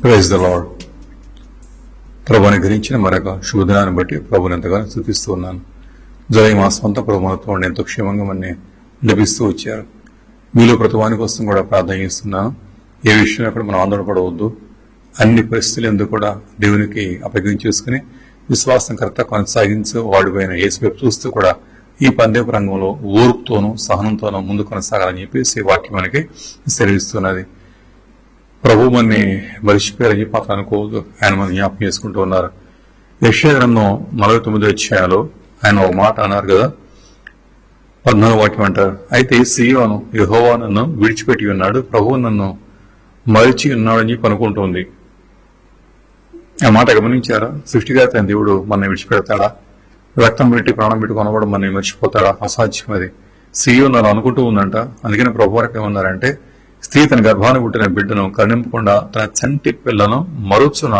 Praise the lord. ప్రభుని గురించిన మరొక శుభదినాన్ని బట్టి ప్రభుని ఎంతగానో స్తుతిస్తూ ఉన్నాను. జూలై మాసం అంతా ప్రభు మనతో ఎంతో క్షేమంగా మనని లభిస్తూ వచ్చారు. మీలో ప్రతివాని కోసం కూడా ప్రార్థన చేస్తున్నాను. ఏ విషయంలో కూడా మనం ఆందోళన పడవద్దు. అన్ని పరిస్థితులు ఎందుకు కూడా దేవునికి అప్పగించేసుకుని విశ్వాసం కరెక్ట్గా కొనసాగించు వాడిపోయిన యేసు వైపు చూస్తూ కూడా ఈ పందెపు రంగంలో ఓర్పుతోనూ సహనంతోనూ ముందు కొనసాగాలని చెప్పేసి వాక్యం మనకి సెలవిస్తున్నది. ప్రభు మనని మరిచిపోయారని చెప్పి అతను అనుకోవద్దు. ఆయన మనం జ్ఞాపకం చేసుకుంటూ ఉన్నారు. యెషయా గ్రంథం 49వ అధ్యాయంలో ఆయన ఒక మాట అన్నారు కదా, 14వ వాక్యం అంటారు, అయితే సీయోను యెహోవా నన్ను విడిచిపెట్టి ఉన్నాడు, ప్రభువు నన్ను మరిచి ఉన్నాడని చెప్పి అనుకుంటుంది. ఆ మాట గమనించారా? సృష్టికర్త అయిన దేవుడు మనల్ని విడిచిపెడతాడా? రక్తం పెట్టి ప్రాణం పెట్టి కొనబడి మనల్ని మర్చిపోతాడా? అసాధ్యం. అది సీయోను అలా అనుకుంటూ ఉందంట. అందుకని ప్రభు వారికి ఏమన్నారంటే, స్త్రీ తన గర్భాన్ని పుట్టిన బిడ్డను కరుణింపకుండా తన చంటి పిల్లను మరుచున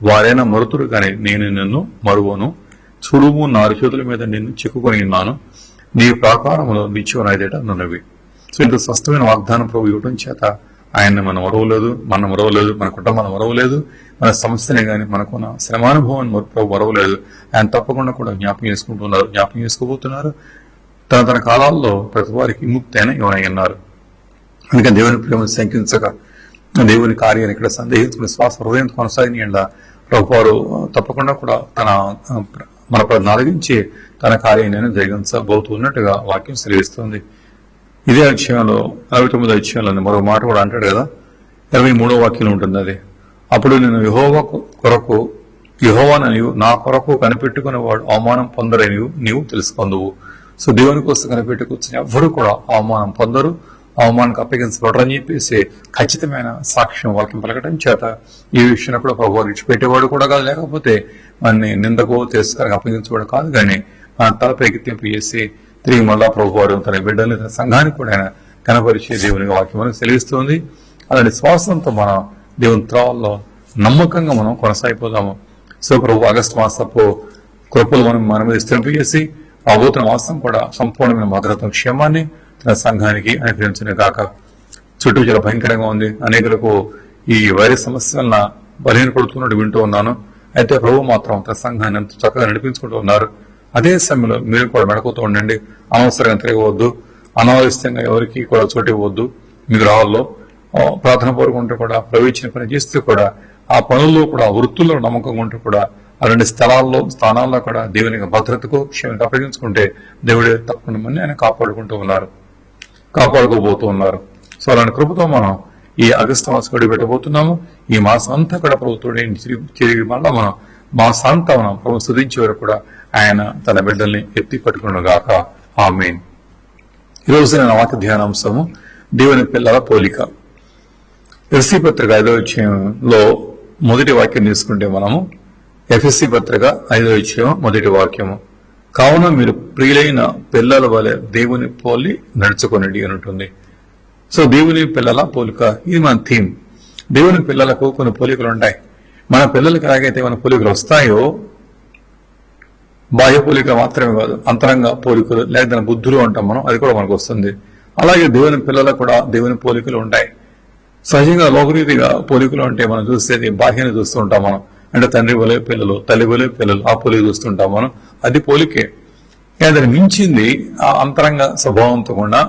వారైనా మరుతురు కానీ నేను నిన్ను మరువను. చూడుము, నా అరిచేతుల మీద నిన్ను చిక్కుకొని ఉన్నాను, నీ ప్రాకారములో నిత్యమైదేట నున్నవి. సో ఇంత స్పష్టమైన వాగ్దానం ప్రభు ఇవ్వడం చేత ఆయన్ని మనం మరవలేదు, మన మరవలేదు, మన కుటుంబాన్ని మరవలేదు, మన సమస్యనే కానీ మనకున్న శ్రమానుభవాన్ని ప్రభు మరవలేదు. ఆయన తప్పకుండా కూడా జ్ఞాపకం చేసుకుంటున్నారు, జ్ఞాపకం చేసుకోబోతున్నారు. తన కాలాల్లో ప్రతి వారికి విముక్తి అయిన ఎవరైనా. అందుకని దేవుని ప్రేమను శంకించక దేవుని కార్యాన్ని ఇక్కడ సందేహించుకుని శ్వాస హృదయం కొనసాగిన ప్రభు వారు తప్పకుండా కూడా మన నాలుగించి తన కార్యాన్ని జరిగించబోతున్నట్టుగా వాక్యం సెలవిస్తుంది. ఇదే అధ్యాయంలో 49వ అధ్యాయంలో మరో మాట కూడా అంటాడు కదా, 23వ వాక్యం ఉంటుంది. అది అప్పుడు నేను యెహోవా నా కొరకు కనిపెట్టుకునే వాడు అవమానం పొందరని నీవు తెలుసుకుందువు. సో దేవుని కోసం కనిపెట్టుకొచ్చిన ఎవరు కూడా అవమానం పొందరు, అవమానానికి అప్పగించబడరని చెప్పేసి ఖచ్చితమైన సాక్ష్యం వాక్యం పలకటం చేత ఈ విషయంలో కూడా ప్రభు విడిచిపెట్టేవాడు కూడా కాదు, లేకపోతే మనని నిందకో తిరస్కారం అప్పగించబడు కాదు, కానీ మన తలపైకి తెంపేసి తిరిగి మళ్ళా ప్రభు వారు తన బిడ్డల్ని తన సంఘానికి కూడా ఆయన కనపరిచే దేవుని వాక్యం మనకు సెలవిస్తుంది. అలాంటి శ్వాసంతో మన దేవుని త్రావల్లో నమ్మకంగా మనం కొనసాగిపోదాము. సో ప్రభు ఆగస్టు మాసపు కృపలు మన మీద తెంపేసి రాబోతున్న మాసం కూడా సంపూర్ణమైన భద్రత క్షేమాన్ని తన సంఘానికి అనుగ్రహించిన గాక. చుట్టూ చాలా భయంకరంగా ఉంది. అనేకులకు ఈ వైరస్ సమస్య వలన బలహీనపడుతున్నట్టు వింటూ ఉన్నాను. అయితే ప్రభు మాత్రం తన సంఘాన్ని ఎంతో చక్కగా నడిపించుకుంటూ ఉన్నారు. అదే సమయంలో మీరు కూడా మెడకుతూ ఉండండి. అనవసరంగా తిరగవద్దు, అనావశ్యంగా ఎవరికి కూడా చోటు ఇవ్వద్దు. మీ గృహాల్లో ప్రార్థన పూర్వకుంటూ కూడా ప్రవేశించిన పని చేస్తూ కూడా ఆ పనుల్లో కూడా వృత్తుల్లో నమ్మకంగా ఉంటూ కూడా అలాంటి స్థానాల్లో కూడా దేవునికి భద్రతకు క్షేమానికి అప్పగించుకుంటే దేవుడే తప్పకుండా మంది ఆయన కాపాడుకోబోతూ ఉన్నారు. సో అలాంటి కృపతో మనం ఈ ఆగస్టు మాసం గడి పెట్టబోతున్నాము. ఈ మాసం అంతా కూడా ప్రభుత్వం తిరిగి మళ్ళా మనం మాసాంతా మనం ప్రభు స్తుతించే వరకు కూడా ఆయన తన బిడ్డల్ని ఎత్తి పట్టుకున్న గాక. ఆమేన్. ఈరోజు నేను వాక్య ధ్యానాంశము దేవుని పిల్లల పోలిక. ఎఫ్ఎస్సీ పత్రిక 5వ అధ్యాయంలో మొదటి వాక్యం తీసుకుంటే మనము ఎఫ్ఎస్సీ పత్రిక 5వ అధ్యాయం మొదటి వాక్యము, కావున మీరు ప్రియులైన పిల్లల వలె దేవుని పోలి నడుచుకొనిడి అని ఉంటుంది. సో దేవుని పిల్లల పోలిక, ఇది మన థీమ్. దేవుని పిల్లలకు కొన్ని పోలికలు ఉంటాయి. మన పిల్లలకి ఎలాగైతే మన పోలికలు వస్తాయో, బాహ్య పోలిక మాత్రమే కాదు, అంతరంగ పోలికలు లేదా బుద్ధులు అంటాం మనం, అది కూడా మనకు వస్తుంది. అలాగే దేవుని పిల్లలకు కూడా దేవుని పోలికలు ఉంటాయి. సహజంగా లోకరీతిగా పోలికలు అంటే మనం చూసేది బాహ్యాన్ని చూస్తూ ఉంటాం మనం, అంటే తండ్రి వలే పిల్లలు, తల్లి వలే పిల్లలు, ఆ పోలిక చూస్తుంటాం మనం, అది పోలికే. దాన్ని మించింది ఆ అంతరంగ స్వభావంతో కూడా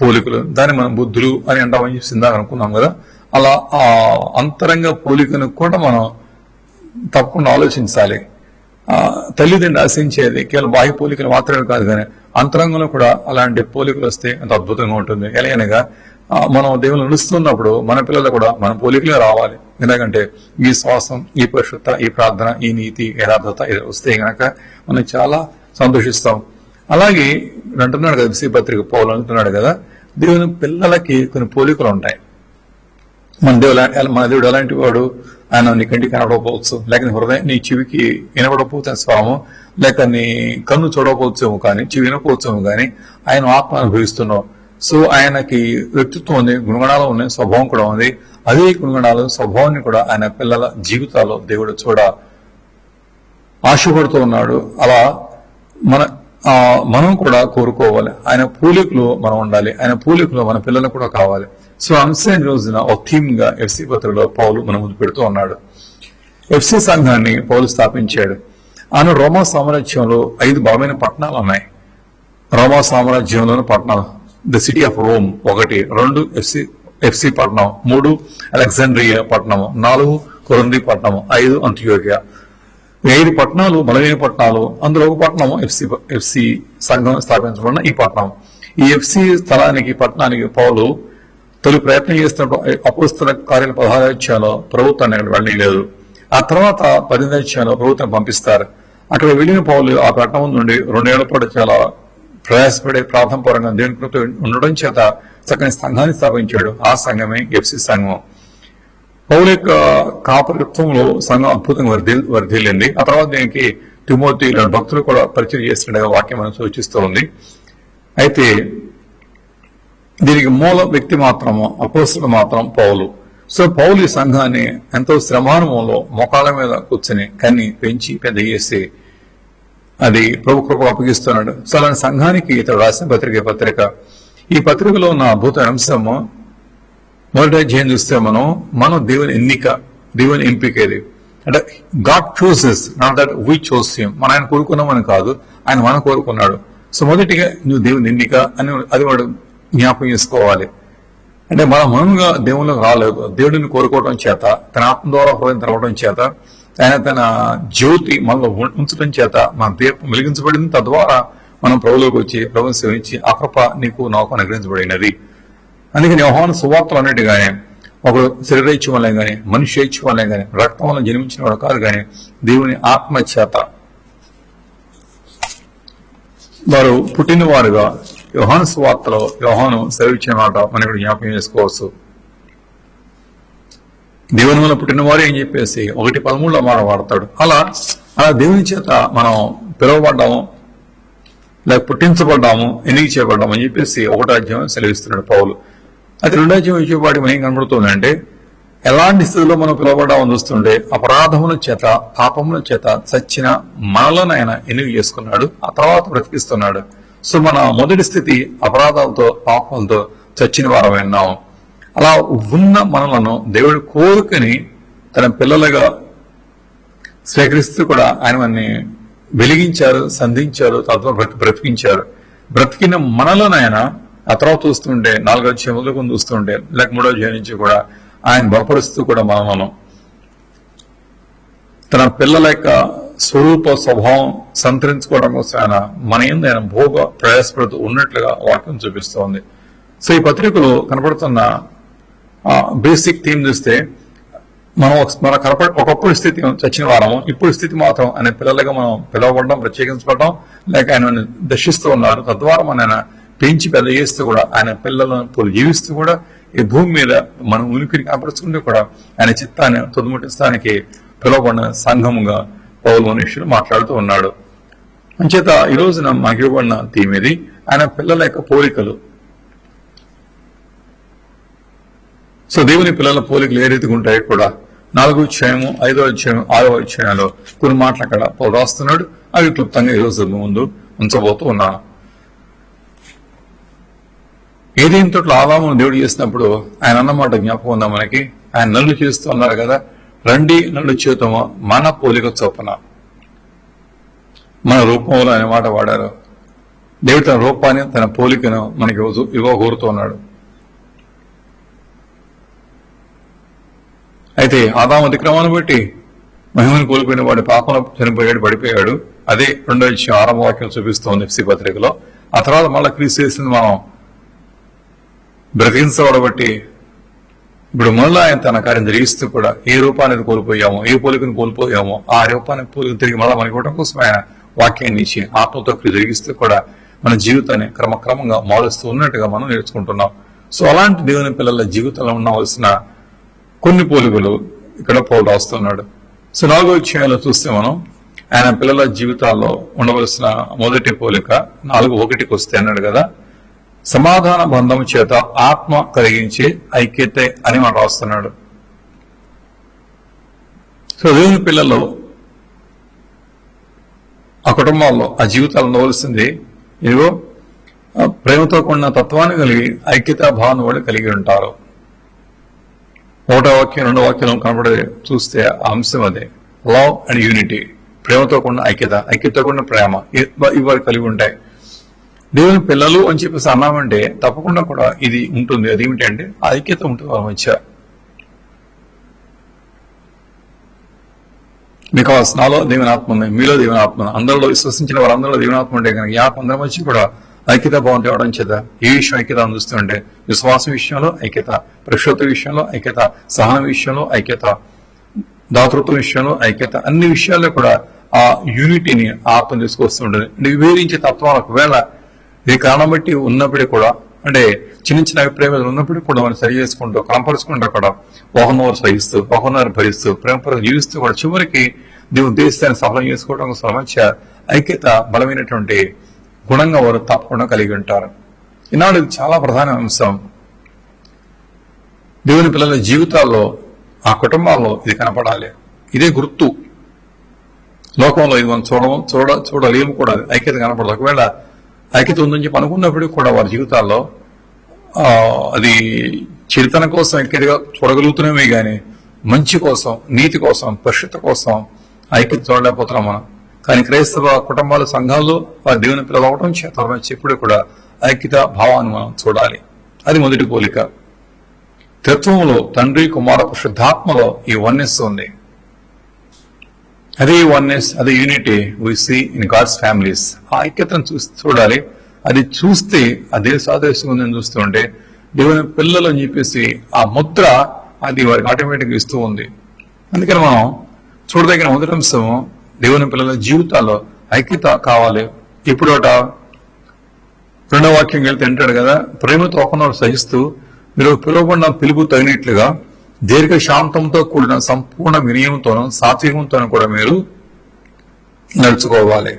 పోలికలు, దాన్ని మనం బుద్ధులు అని అంటామని చెప్పి ఇందాక అనుకున్నాం కదా. అలా ఆ అంతరంగ పోలికను కూడా మనం తప్పకుండా ఆలోచించాలి. తల్లిదండ్రులు ఆశించేది కేవలం బాహ్య పోలికలు మాత్రమే కాదు, కానీ అంతరంగంలో కూడా అలాంటి పోలికలు వస్తే అంత అద్భుతంగా ఉంటుంది. ఎలాగనగా మనం దేవుని నడుస్తున్నప్పుడు మన పిల్లలు కూడా మన పోలికలే రావాలి. ఎందుకంటే ఈ శ్వాసం, ఈ పరిశుద్ధత, ఈ ప్రార్థన, ఈ నీతి, యథార్థత ఇది వస్తే గనక మనం చాలా సంతోషిస్తాం. అలాగే అంటున్నాడు కదా ఎఫ్ఎస్సీ పత్రిక పౌలు అంటున్నాడు కదా, దేవుని పిల్లలకి కొన్ని పోలికలు ఉంటాయి. మన దేవుడు ఎలాంటి వాడు? ఆయన నీ కంటికి కనబడకపోవచ్చు, లేక నీ హృదయం, నీ చెవికి వినబడకపోతే స్వరము, లేక నీ కన్ను చూడకపోవచ్చేమో కానీ, చెవి వినకపోవచ్చేమో కానీ ఆయన ఆత్మ అనుభవిస్తున్నావు. సో ఆయనకి వ్యక్తిత్వం ఉంది, గుణగణాలు ఉన్నాయి, స్వభావం కూడా ఉంది. అదే గుణగణాలు, స్వభావాన్ని కూడా ఆయన పిల్లల జీవితాల్లో దేవుడు ఆశపడుతూ ఉన్నాడు. అలా మనం కూడా కోరుకోవాలి. ఆయన పోలికలు మనం ఉండాలి, ఆయన పోలికలు మన పిల్లలకు కూడా కావాలి. సో అంశాన్ని రోజున ఒక థీమ్ గా ఎఫ్సి పత్రికలో పౌలు మన ముందు పెడుతూ ఉన్నాడు. ఎఫ్సి సంఘాన్ని పౌలు స్థాపించాడు. ఆయన రోమా సామ్రాజ్యంలో 5 బలమైన పట్టణాలు ఉన్నాయి. రోమా సామ్రాజ్యంలోని పట్టణాలు the city of Rome 1, 2 FC పట్టణం, 3 అలెగ్జాండ్రియా పట్టణము, 4 కొరింథీ పట్టణము, 5 అంతియోకియా. 5 పట్టణాలు బలమైన పట్టణాలు. అందులో ఒక పట్టణము ఎఫ్సి సంఘం స్థాపించబడిన ఈ పట్టణం. ఈ ఎఫ్సి స్థలానికి పట్టణానికి పౌలు తొలి ప్రయత్నం చేస్తున్నప్పుడు అపోస్తల కార్యాల 16వ అధ్యాయంలో ప్రభుత్వాన్ని అక్కడ వెళ్ళలేదు. ఆ తర్వాత 18వ అధ్యాయంలో ప్రభుత్వం పంపిస్తారు. అక్కడ వెళ్ళిన పౌలు ఆ పట్టణం నుండి 2 ఏళ్ల పాటు చాలా ప్రయాసపడే ప్రార్థనపరంగా దేవుని కృప ఉండడం చేత చక్కని సంఘాన్ని స్థాపించాడు. ఆ సంఘమే ఎఫ్సి సంఘం. పౌలు యొక్క కాపరిత్వంలో సంఘం అద్భుతంగా వర్ధిల్లింది. ఆ తర్వాత దీనికి తిమోతి భక్తులు కూడా పరిచయం చేస్తుండగా వాక్యం మనం సూచిస్తూ ఉంది. అయితే దీనికి మూల వ్యక్తి మాత్రము అపోస్తలుడు మాత్రం పౌలు. సో పౌలు ఈ సంఘాన్ని ఎంతో శ్రమానుభవంలో మోకాళ్ళ మీద కూర్చొని కన్ని పెంచి పెద్ద చేసి అది ప్రభు కృప అప్పగిస్తున్నాడు. సో అలాంటి సంఘానికి ఇతడు రాసిన పత్రిక. ఈ పత్రికలో ఉన్న అద్భుతమైన అంశము మొదటి అధ్యాయం చూస్తే మనం దేవుని ఎన్నిక, దేవుని ఎంపిక. ఇది అంటే God chooses, not that we choose him. మనం ఆయన కోరుకున్నామని కాదు, ఆయన మనం కోరుకున్నాడు. సో మొదటిగా నువ్వు దేవుని ఎన్నిక అని అది వాడు జ్ఞాపకం చేసుకోవాలి. అంటే మన మనంగా దేవుళ్ళకి రాలేదు, దేవుడిని కోరుకోవడం చేత, తన ఆత్మ ద్వారా హృదయం తెరవడం చేత, ఆయన తన జ్యోతి మనలో ఉంచడం చేత మన దీపం వెలిగించబడింది. తద్వారా మనం ప్రభులోకి వచ్చి ప్రభుని సేవించి ఆ కృప నీకు నాకు అనుగ్రహించబడినది. అందుకని యోహాను సువార్తలు అన్నిటిగానే ఒకడు శరీరైత్యం వల్లే గాని, మనిషి ఐత్యం వల్లే గాని, రక్తం వల్ల జన్మించిన వాడు కాదు గాని దేవుని ఆత్మ చేత వారు పుట్టినవారుగా యోహాను సువార్తలో యోహాను సెలవిచ్చిన మాట మనం ఇక్కడ జ్ఞాపకం చేసుకోవచ్చు. దేవుని వల్ల పుట్టినవారు అని చెప్పేసి 1:13 మాట వాడతాడు. అలా దేవుని చేత మనం పిలువబడ్డాము, లేక పుట్టించబడ్డాము, ఎన్నిక చేయబడ్డాము అని చెప్పేసి 1వ అధ్యాయం సెలవిస్తున్నాడు పౌలు. అయితే 2వ అధ్యాయం వచ్చేపాటి మనం ఏం కనబడుతుందంటే ఎలాంటి స్థితిలో మనం పిలువబడ్డామని చూస్తుంటే అపరాధముల చేత పాపముల చేత చచ్చిన మనలను ఆయన ఎన్నిక చేసుకున్నాడు, ఆ తర్వాత బ్రతికిస్తున్నాడు. సో మన మొదటి స్థితి అపరాధాలతో పాపాలతో చచ్చిన వారం విన్నాము. అలా ఉన్న మనలను దేవుడు కోరుకుని తన పిల్లలుగా స్వీకరిస్తూ కూడా ఆయన మనని వెలిగించారు, సంధించారు, తద్వారా బ్రతికించారు. బ్రతికిన మనలను ఆయన ఆ తర్వాత చూస్తుంటే 4వ అధ్యాయం మొదలుకొని చూస్తుంటే లేక 3వ అధ్యాయం నుంచి కూడా ఆయన బలపరుస్తూ కూడా మనం తన పిల్లల యొక్క స్వరూప స్వభావం సంతరించుకోవడం కోసం ఆయన మన యందు ఆయన భోగ ప్రయాసపడుతూ ఉన్నట్లుగా వాక్యం చూపిస్తోంది. సో ఈ పత్రికలో కనపడుతున్న బేసిక్ థీమ్ చూస్తే మనం ఒకప్పుడు స్థితి చచ్చిన వారము, ఇప్పుడు స్థితి మాత్రం ఆయన పిల్లలుగా మనం పిలవబడడం, ప్రత్యేకించబడడం, లేక ఆయన దర్శిస్తూ ఉన్నారు. తద్వారా ఆయన పెంచి పెద్ద చేస్తూ కూడా ఆయన పిల్లలను జీవిస్తూ కూడా ఈ భూమి మీద మనం ఉనికిని కనపరుచుకుంటూ కూడా ఆయన చిత్తాన్ని తుదముట్టిస్తానికి పిలువబడిన సంఘముగా పౌలు మనుష్యులు మాట్లాడుతూ ఉన్నాడు. అంచేత ఈ రోజున మాకు ఇవ్వబడిన థీమ్ ఇది, ఆయన పిల్లల యొక్క పోలికలు. సో దేవుని పిల్లల పోలికలు ఏ రీతిగా ఉంటాయి కూడా 4వ అధ్యాయము, 5వ అధ్యాయం, 6వ అధ్యాయంలో కొన్ని మాటలు అక్కడ పౌలు రాస్తున్నాడు. అవి క్లుప్తంగా ఈ రోజు ముందు ఉంచబోతూ ఉన్నాను. ఏదేని తోటలో ఆదామును దేవుడు చేసినప్పుడు ఆయన అన్నమాట జ్ఞాపకం ఉందా మనకి? ఆయన నల్లు చేస్తూ ఉన్నారు కదా, రండి నల్లు చేతము మన పోలిక చొప్పున మన రూపంలో అనే మాట వాడారు. దేవుడు తన రూపాన్ని తన పోలికను మనకి ఇవ్వకూరుతూ ఉన్నాడు. అయితే ఆదాము అతిక్రమాన్ని బట్టి మహిమను కోల్పోయిన వాడి పాపంలో చనిపోయాడు, పడిపోయాడు. అదే 2వ అధ్యాయం 6వ వాక్యం చూపిస్తోంది ఎఫ్సి పత్రికలో. ఆ తర్వాత మళ్ళీ క్రీస్తు చేసింది మనం బ్రతికించబడబట్టి ఇప్పుడు మళ్ళీ ఆయన తన కార్యం జరిగిస్తూ కూడా ఏ రూపాన్ని కోల్పోయామో, ఏ పోలికను కోల్పోయామో ఆ రూపాన్ని పోలిక తిరిగి మళ్ళీ మనకి ఇవ్వడం కోసం ఆయన వాక్యాన్ని ఇచ్చి ఆత్మతో జరిగిస్తూ కూడా మన జీవితాన్ని క్రమక్రమంగా మారుస్తూ ఉన్నట్టుగా మనం నేర్చుకుంటున్నాం. సో అలాంటి దేవుని పిల్లల జీవితంలో ఉండవలసిన కొన్ని పోలికలు ఇక్కడ పౌలు రాస్తున్నాడు. సో 4వ అధ్యాయంలో చూస్తే మనం ఆయన పిల్లల జీవితాల్లో ఉండవలసిన మొదటి పోలిక 4:1 వస్తే అన్నాడు కదా, సమాధాన బంధం చేత ఆత్మ కలిగించి ఐక్యత అని మనం రాస్తున్నాడు. సో దేవుని పిల్లలు ఆ కుటుంబాల్లో ఆ జీవితాలు ఉండవలసింది ఇదిగో ప్రేమతో కూడిన తత్వాన్ని కలిగి ఐక్యతా భావాన్ని కూడా కలిగి ఉంటారు. ఒకటో వాక్యం రెండో వాక్యం కనబడే చూస్తే ఆ అంశం అదే, లవ్ అండ్ యూనిటీ. ప్రేమతో కూడిన ఐక్యత, ఐక్యతతో కూడిన ప్రేమ, ఇవి కలిగి ఉంటాయి. దేవుని పిల్లలు అని చెప్పేసి అన్నామంటే తప్పకుండా కూడా ఇది ఉంటుంది. అది ఏమిటంటే ఐక్యత ఉంటుంది వాళ్ళ మధ్య. బికాస్ నాలో దేవుని ఆత్మ ఉంది, మీలో దేవుని ఆత్మ, అందరిలో విశ్వసించిన వాళ్ళందరిలో దేవుని ఆత్మ ఉంటే కనుక ఈ ఆత్మ అందరి మధ్య కూడా ఐక్యత బాగుంటే అవడం చేత ఈ విషయం ఐక్యత అందిస్తుంటే, విశ్వాసం విషయంలో ఐక్యత, పరిశుద్ధ విషయంలో ఐక్యత, సహన విషయంలో ఐక్యత, దాతృత్వ విషయంలో ఐక్యత, అన్ని విషయాల్లో కూడా ఆ యూనిటీని ఆత్మ తీసుకొస్తూ ఉంటుంది. వివేరించే తత్వం ఒకవేళ ఈ కారణం బట్టి ఉన్నప్పుడే కూడా, అంటే చిన్న చిన్న అభిప్రాయాలు ఉన్నప్పుడు కూడా మనం సరి చేసుకుంటూ కనపరుచుకుంటూ కూడా ఒకరినొకరు సహిస్తూ ఒకరినొకరు భరిస్తూ ప్రేమపరంగా జీవిస్తూ కూడా చివరికి దేవుని ఉద్దేశాన్ని సఫలం చేసుకోవడం కోసం మధ్య ఐక్యత బలమైనటువంటి గుణంగా వారు తప్పకుండా కలిగి ఉంటారు. ఈనాడు ఇది చాలా ప్రధాన అంశం. దేవుని పిల్లల జీవితాల్లో ఆ కుటుంబాల్లో ఇది కనపడాలి. ఇదే గుర్తు. లోకంలో ఇది మనం చూడలేము కూడా, ఐక్యత కనపడదు. ఒకవేళ ఐక్యత ఉందని చెప్పి అనుకున్నప్పుడు కూడా వారి జీవితాల్లో అది చిరితన కోసం ఐక్యతగా చూడగలుగుతున్నామే గాని మంచి కోసం, నీతి కోసం, పరిశుద్ధ కోసం ఐక్యత చూడలేకపోతున్నాం మనం. కానీ క్రైస్తవ కుటుంబాల సంఘాల్లో వారి దేవుని పిల్లలు అవడం చేత ఎప్పుడు కూడా ఐక్యత భావాన్ని మనం చూడాలి. అది మొదటి పోలిక. తత్వంలో తండ్రి కుమార పరిశుద్ధాత్మలో ఈ వన్నెస్ ఉంది. అదే వన్నెస్, అదే unity we see in God's families. ఆ ఐక్యతను చూడాలి. అది చూస్తే అదే సాదృశ్యం ఉందని చూస్తుంటే దేవుని పిల్లలు అని చెప్పేసి ఆ ముద్ర అది వారికి ఆటోమేటిక్గా ఇస్తూ ఉంది. అందుకని మనం చూడదగిన మొదటి అంశం, దేవుని పిల్లల జీవితాల్లో ఐక్యత కావాలి. ఇప్పుడు రెండో వాక్యం వెళ్తే అంటాడు కదా, ప్రేమతో ఒకరినొకరు సహిస్తూ మీరు పిలువబడిన పిలుపు తగినట్లుగా దీర్ఘ శాంతంతో కూడిన సంపూర్ణ వినయంతోనూ సాత్వికంతోనూ కూడా మీరు నడుచుకోవాలి.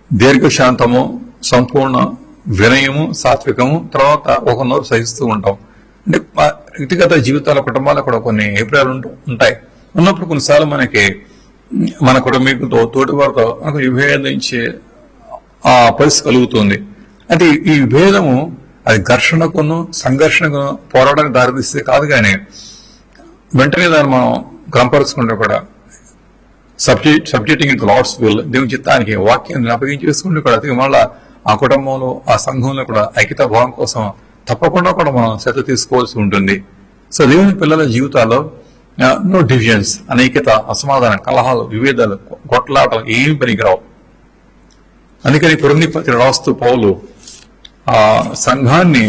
దీర్ఘశాంతము, సంపూర్ణ వినయము, సాత్వికము, తర్వాత ఒకరినొకరు సహిస్తూ ఉంటాం. అంటే వ్యక్తిగత జీవితాల కుటుంబాల్లో కూడా కొన్ని అభిప్రాయాలు ఉంటాయి. ఉన్నప్పుడు కొన్నిసార్లు మన కుటుంబీకులతో, తోటి వారితో మనకు విభేదించే ఆ పరిస్థితి కలుగుతుంది. అంటే ఈ విభేదము అది ఘర్షణకును సంఘర్షణకును పోరాటానికి దారితీస్తే కాదు, కానీ వెంటనే దాన్ని మనం క్రమపరుచుకుంటే కూడా సబ్జెక్టింగ్ ఇన్ లార్డ్స్ విల్, దేవుని చిత్తానికి వాక్యాన్ని అప్పగించేసుకుంటే కూడా అది మళ్ళా ఆ కుటుంబంలో, ఆ సంఘంలో కూడా ఐక్యతా భావం కోసం తప్పకుండా కూడా మనం శ్రద్ధ తీసుకోవాల్సి ఉంటుంది. సో దేవుని పిల్లల జీవితాల్లో నో డివిజన్స్, అనైక్యత, అసమాధానం, కలహాలు, విభేదాలు, కొట్లాటలు ఏమి పనికిరావు. అందుకని కొరింథీ పత్రిక రాస్తూ పౌలు ఆ సంఘాన్ని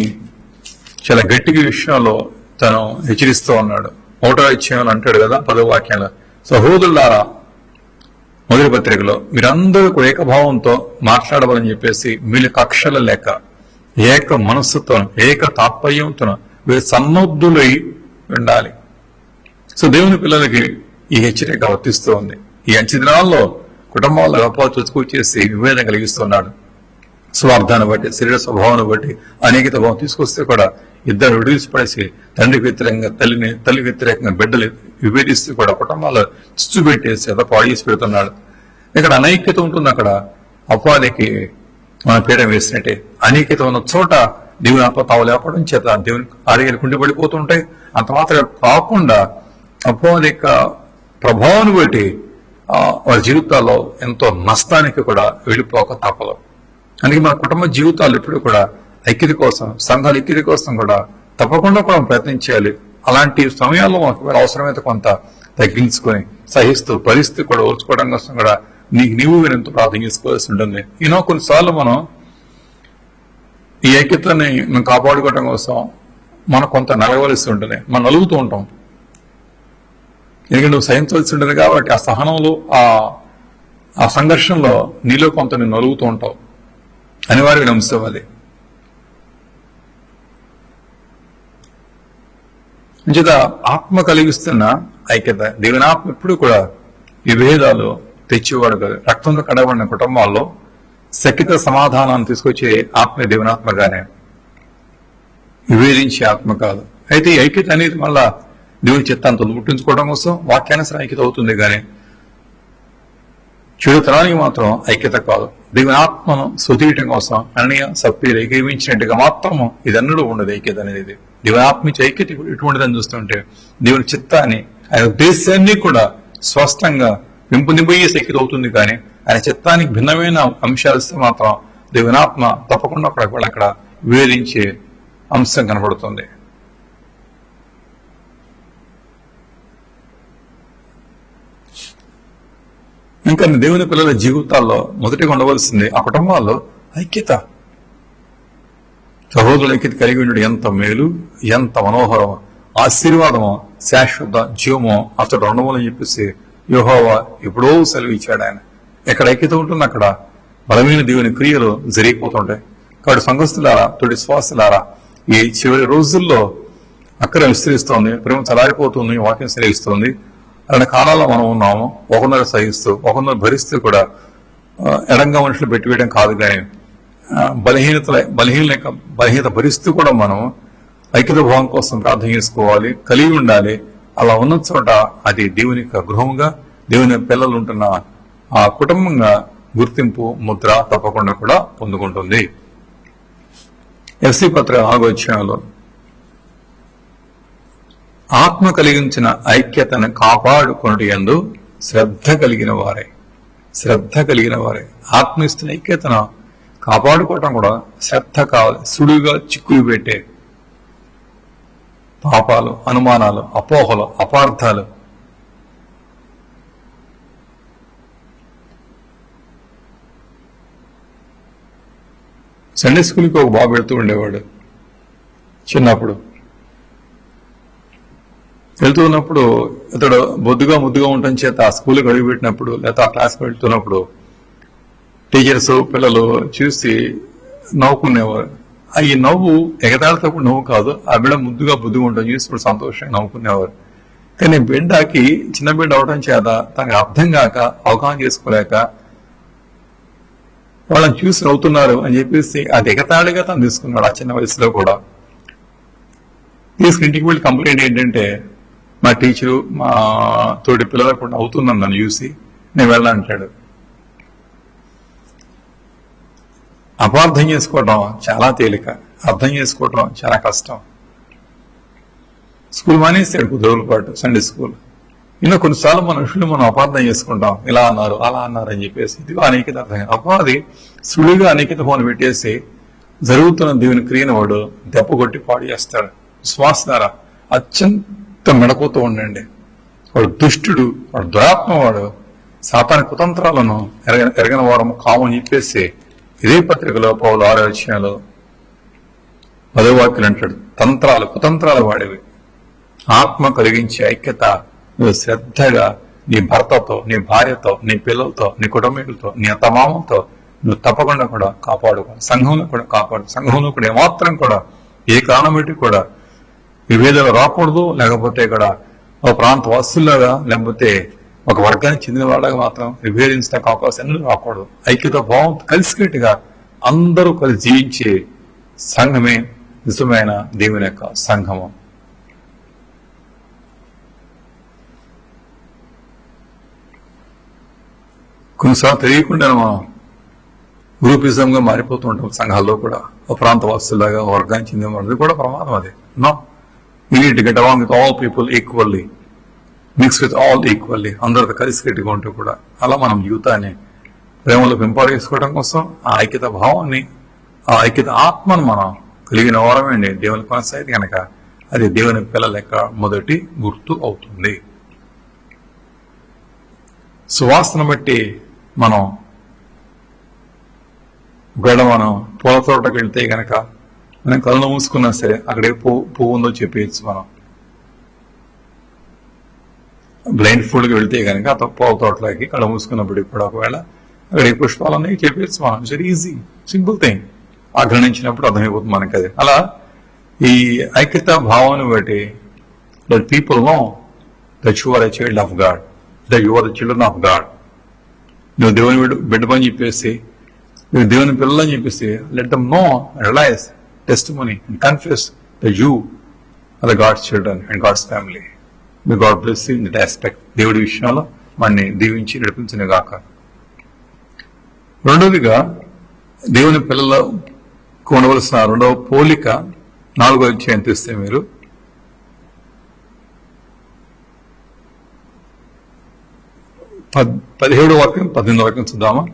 చాలా గట్టిగా విషయంలో తను హెచ్చరిస్తూ ఉన్నాడు. ఒకటో అధ్యాయంలో అంటాడు కదా 10వ వాక్యంలో, సహోదరులారా మొదటి పత్రికలో మీరందరూ కూడా ఏకభావంతో మాట్లాడవాలని చెప్పేసి మీరు కక్షల లేక ఏక మనస్సుతో ఏక తాత్పర్యంతో వీరు సన్నద్ధులై ఉండాలి. సో దేవుని పిల్లలకి ఈ హెచ్చరిక వర్తిస్తూ ఉంది. ఈ అంచె దినాల్లో కుటుంబాల్లో చుచ్చుకొచ్చేసి విభేదం కలిగిస్తున్నాడు. స్వార్థాన్ని బట్టి, శరీర స్వభావాన్ని బట్టి అనేకత భావం తీసుకొస్తే కూడా ఇద్దరు విడిసి పడేసి తండ్రికి వ్యతిరేకంగా తల్లి వ్యతిరేకంగా బిడ్డలు విభేదిస్తూ కూడా కుటుంబాల్లో చిచ్చు పెట్టేసి అలా పాడేసి పెడుతున్నాడు. ఇక్కడ అనైక్యత ఉంటుంది, అక్కడ అపవాదికి మన పీఠం వేసినట్టే. అనైక్యత ఉన్న చోట దేవుని ఆత్మ తావు లేకపోవడం చేత దేవుని ఆరోగ్యాలు కుండిపడిపోతుంటాయి. అంత మాత్రం కాకుండా అపవాది యొక్క ప్రభావాన్ని బట్టి వారి జీవితాల్లో ఎంతో నష్టానికి కూడా వెళ్ళిపోక తప్పదు. అందుకే మన కుటుంబ జీవితాలు ఎప్పుడు కూడా ఐక్యత కోసం, సంఘాల ఐక్యత కోసం కూడా తప్పకుండా కూడా ప్రయత్నించాలి. అలాంటి సమయాల్లో మనకు అవసరమైతే కొంత తగ్గించుకొని సహిస్తూ పరిస్థితి కూడా ఓర్చుకోవడం కోసం కూడా నీవు వినంత ప్రార్థన చేసుకోవాల్సి ఉంటుంది. కొన్నిసార్లు మనం ఈ ఐక్యతని మనం కాపాడుకోవడం కోసం మనం కొంత నలగవలసి ఉంటుంది. మనం నలుగుతూ ఉంటాం, ఎందుకంటే నువ్వు సహించవలసి ఉంటుంది కాబట్టి ఆ సహనంలో, ఆ సంఘర్షణలో నీలో కొంత నువ్వు నలుగుతూ ఉంటావు. అనివార్య అంశం అది. అంచేత ఆత్మ కలిగిస్తున్న ఐక్యత, దేవుని ఆత్మ ఎప్పుడు కూడా విభేదాలు తెచ్చేవాడు కాదు. రక్తంతో కడబడిన కుటుంబాల్లో సఖ్యత సమాధానాన్ని తీసుకొచ్చే ఆత్మ దేవుని ఆత్మగానే, విభేదించే ఆత్మ కాదు. అయితే ఈ ఐక్యత అనేది మళ్ళా దేవుని చిత్తాంతో గుర్తుంచుకోవడం కోసం వాక్యానుసారం ఐక్యత అవుతుంది, కానీ చెడుతనానికి మాత్రం ఐక్యత కాదు. దేవుని ఆత్మను సుతీయటం కోసం అననీయ సప్పీరు ఏకీవించినట్టుగా మాత్రము ఇదన్నడూ ఉండదు ఐక్యత అనేది. దేవుని ఆత్మించే ఐక్యత ఇటువంటిదని చూస్తుంటే దేవుని చిత్తాన్ని ఆయన ఉద్దేశాన్ని కూడా స్పష్టంగా పెంపునిపోయే ఐక్యత అవుతుంది. కానీ ఆయన చిత్తానికి భిన్నమైన అంశాలు ఇస్తే మాత్రం దేవుని ఆత్మ తప్పకుండా అక్కడ వివేదించే అంశం కనబడుతుంది. ఇంకా దేవుని పిల్లల జీవితాల్లో మొదటిగా ఉండవలసింది ఆ కుటుంబాల్లో ఐక్యత. సహోదరుల ఐక్యత కలిగి ఉండడం ఎంత మేలు, ఎంత మనోహరమో, ఆశీర్వాదమో, శాశ్వత జీవమో అతడు ఉండమని చెప్పేసి యెహోవా ఎప్పుడో సెలవు ఇచ్చాడు. ఆయన ఎక్కడ ఐక్యత ఉంటుంది అక్కడ బలమైన దేవుని క్రియలు జరిగిపోతుంటాయి. కాబట్టి సంఘస్థులారా, తోటి శ్వాసలారా, ఈ చివరి రోజుల్లో అక్కడే విస్తరిస్తోంది, ప్రేమ చలారిపోతుంది, వాక్యం సెలవిస్తోంది. అలాంటి కాలాల్లో మనం ఉన్నాము. ఒకరినొకరు సహిస్తూ ఒకరినొకరు భరిస్తూ కూడా ఎడంగా మనుషులు పెట్టివేయడం కాదు, కానీ బలహీనత భరిస్తూ కూడా మనం ఐక్యత భావం కోసం ప్రార్థన చేసుకోవాలి, కలిగి ఉండాలి. అలా ఉన్న చోట అది దేవుని యొక్క గృహంగా, దేవుని పిల్లలు ఉంటున్న ఆ కుటుంబంగా గుర్తింపు ముద్ర తప్పకుండా కూడా పొందుకుంటుంది. ఎఫ్సి పత్రిక 4వ అధ్యాయంలో ఆత్మ కలిగించిన ఐక్యతను కాపాడుకొనుట యందు శ్రద్ధ కలిగిన వారే ఆత్మ ఇస్తున్న ఐక్యతను కాపాడుకోవటం కూడా శ్రద్ధ కావాలి. సుడుగా చిక్కులు పెట్టే పాపాలు, అనుమానాలు, అపోహలు, అపార్థాలు, సండే స్కూల్కి ఒక బాబు వెళ్తూ ఉండేవాడు. చిన్నప్పుడు వెళ్తూ ఉన్నప్పుడు ఇతడు ముద్దుగా ఉండటం చేత ఆ స్కూల్కి అడుగుపెట్టినప్పుడు లేదా ఆ క్లాస్కి వెళ్తున్నప్పుడు టీచర్స్, పిల్లలు చూసి నవ్వుకునేవారు. ఈ నవ్వు ఎగతాళితో నవ్వు కాదు, ఆ బిడ్డ ముద్దుగా ఉండటం చూసి సంతోషంగా నవ్వుకునేవారు. కానీ బిడ్డకి చిన్న బిడ్డ అవడం చేత తనకు అర్థం కాక, అవగాహన చేసుకోలేక వాళ్ళని చూసి నవ్వుతున్నారు అని చెప్పేసి అది ఎగతాళిగా తను తీసుకున్నాడు. ఆ చిన్న వయసులో కూడా తీసుకుని ఇంటికి వెళ్ళి కంప్లైంట్ ఏంటంటే, మా టీచరు మా తోటి పిల్లలకు కూడా నవ్వుతున్నాను నన్ను చూసి, నేను వెళ్ళాలంటాడు. అపార్థం చేసుకోవడం చాలా తేలిక, అర్థం చేసుకోవడం చాలా కష్టం. స్కూల్ మానేసాడు 10 రోజుల పాటు, సండే స్కూల్. ఇంకా కొన్నిసార్లు మనుషులు మనం అపార్థం చేసుకుంటాం, ఇలా అన్నారు అలా అన్నారు అని చెప్పేసి. ఇది అనైక్యత అర్థం కాదు. అపవాది సులువుగా అనైక్యత ఫోన్ పెట్టేసి జరుగుతున్న దేవుని క్రియను వాడు దెబ్బ కొట్టి పాడు చేస్తాడు. శ్వాస ద్వారా అత్యంత మెడకుతూ ఉండండి. వాడు దుష్టుడు, వాడు దురాత్మ, వాడు సాతాని కుతంత్రాలను ఎరగని వారము కామని చెప్పేసి ఇదే పత్రికలో పౌలు 6వ అధ్యాయంలో 10వ వాక్యం అంటాడు. తంత్రాలు, కుతంత్రాలు వాడేవి. ఆత్మ కలిగించే ఐక్యత నువ్వు శ్రద్ధగా నీ భర్తతో, నీ భార్యతో, నీ పిల్లలతో, నీ కుటుంబీకులతో, నీ అత్తమామలతో నువ్వు తప్పకుండా కూడా కాపాడుకో. సంఘంలో కూడా కాపాడు. సంఘంలో కూడా ఏమాత్రం కూడా ఏ కారణం పెట్టి కూడా విభేదాలు రాకూడదు. లేకపోతే ఇక్కడ ఒక ప్రాంత వాసుల్లాగా, లేకపోతే ఒక వర్గానికి చెందిన వాళ్ళగా మాత్రం విభేదించడానికి అవకాశం ఎన్నడూ రాకూడదు. ఐక్యత భావం కలిసికట్టుగా అందరూ కలిసి జీవించే సంఘమే నిజమైన దేవుని యొక్క సంఘము. కొన్నిసార్లు తెలియకుండా మనం గ్రూపిజంగా మారిపోతూ ఉంటాం. సంఘాల్లో కూడా ఒక ప్రాంత వాసులాగా, వర్గానికి చెందిన వాళ్ళది కూడా ప్రమాదం. అది no, you need to get along with all people equally, mix with all equally, అందరితో కలిసికట్టుగా ఉంటూ కూడా అలా మనం జీవితాన్ని ప్రేమలో పెంపొందించుకోవడం కోసం ఆ ఐక్యత భావాన్ని, ఆ ఐక్యత ఆత్మను మనం కలిగిన వారమే దేవుని కొనసాగితే కనుక అది దేవుని పిల్లల యొక్క మొదటి గుర్తు అవుతుంది. సువాసన బట్టి మనం ఒకవేళ మనం పూల తోటకు వెళ్తే కనుక మనం కళ్ళు మూసుకున్నా సరే అక్కడే పువ్వు ఉందో చెప్పేయచ్చు. మనం బ్లైండ్ ఫుల్గా వెళ్తే కనుక పూల తోటలోకి కళ్ళు మూసుకున్నప్పటికి కూడా ఒకవేళ అక్కడ ఏ పుష్పాలు ఉన్నాయి చెప్పేయచ్చు మనం. It's very easy, simple thing. ఆగ్రహించినప్పుడు అర్థమైపోతుంది మనకి అది. అలా ఈ ఐక్యత భావాన్ని బట్టి that people know that you are a child of God, that you are the children of God. నువ్వు దేవుని బిడ్డ పని చెప్పేసి, నువ్వు దేవుని పిల్లలని చెప్పేసి, let them know, realise, testimony and confess that you are the God's children and God's family. May God bless you in that aspect. దేవుడి విషయంలో మనని దీవించి నడిపించిన గాక. రెండవదిగా దేవుని పిల్లలకు ఉండవలసిన రెండవ పోలిక 4వ అధ్యాయం తీస్తే మీరు 17వ వాక్యం 18వ వాక్యం చూద్దామా.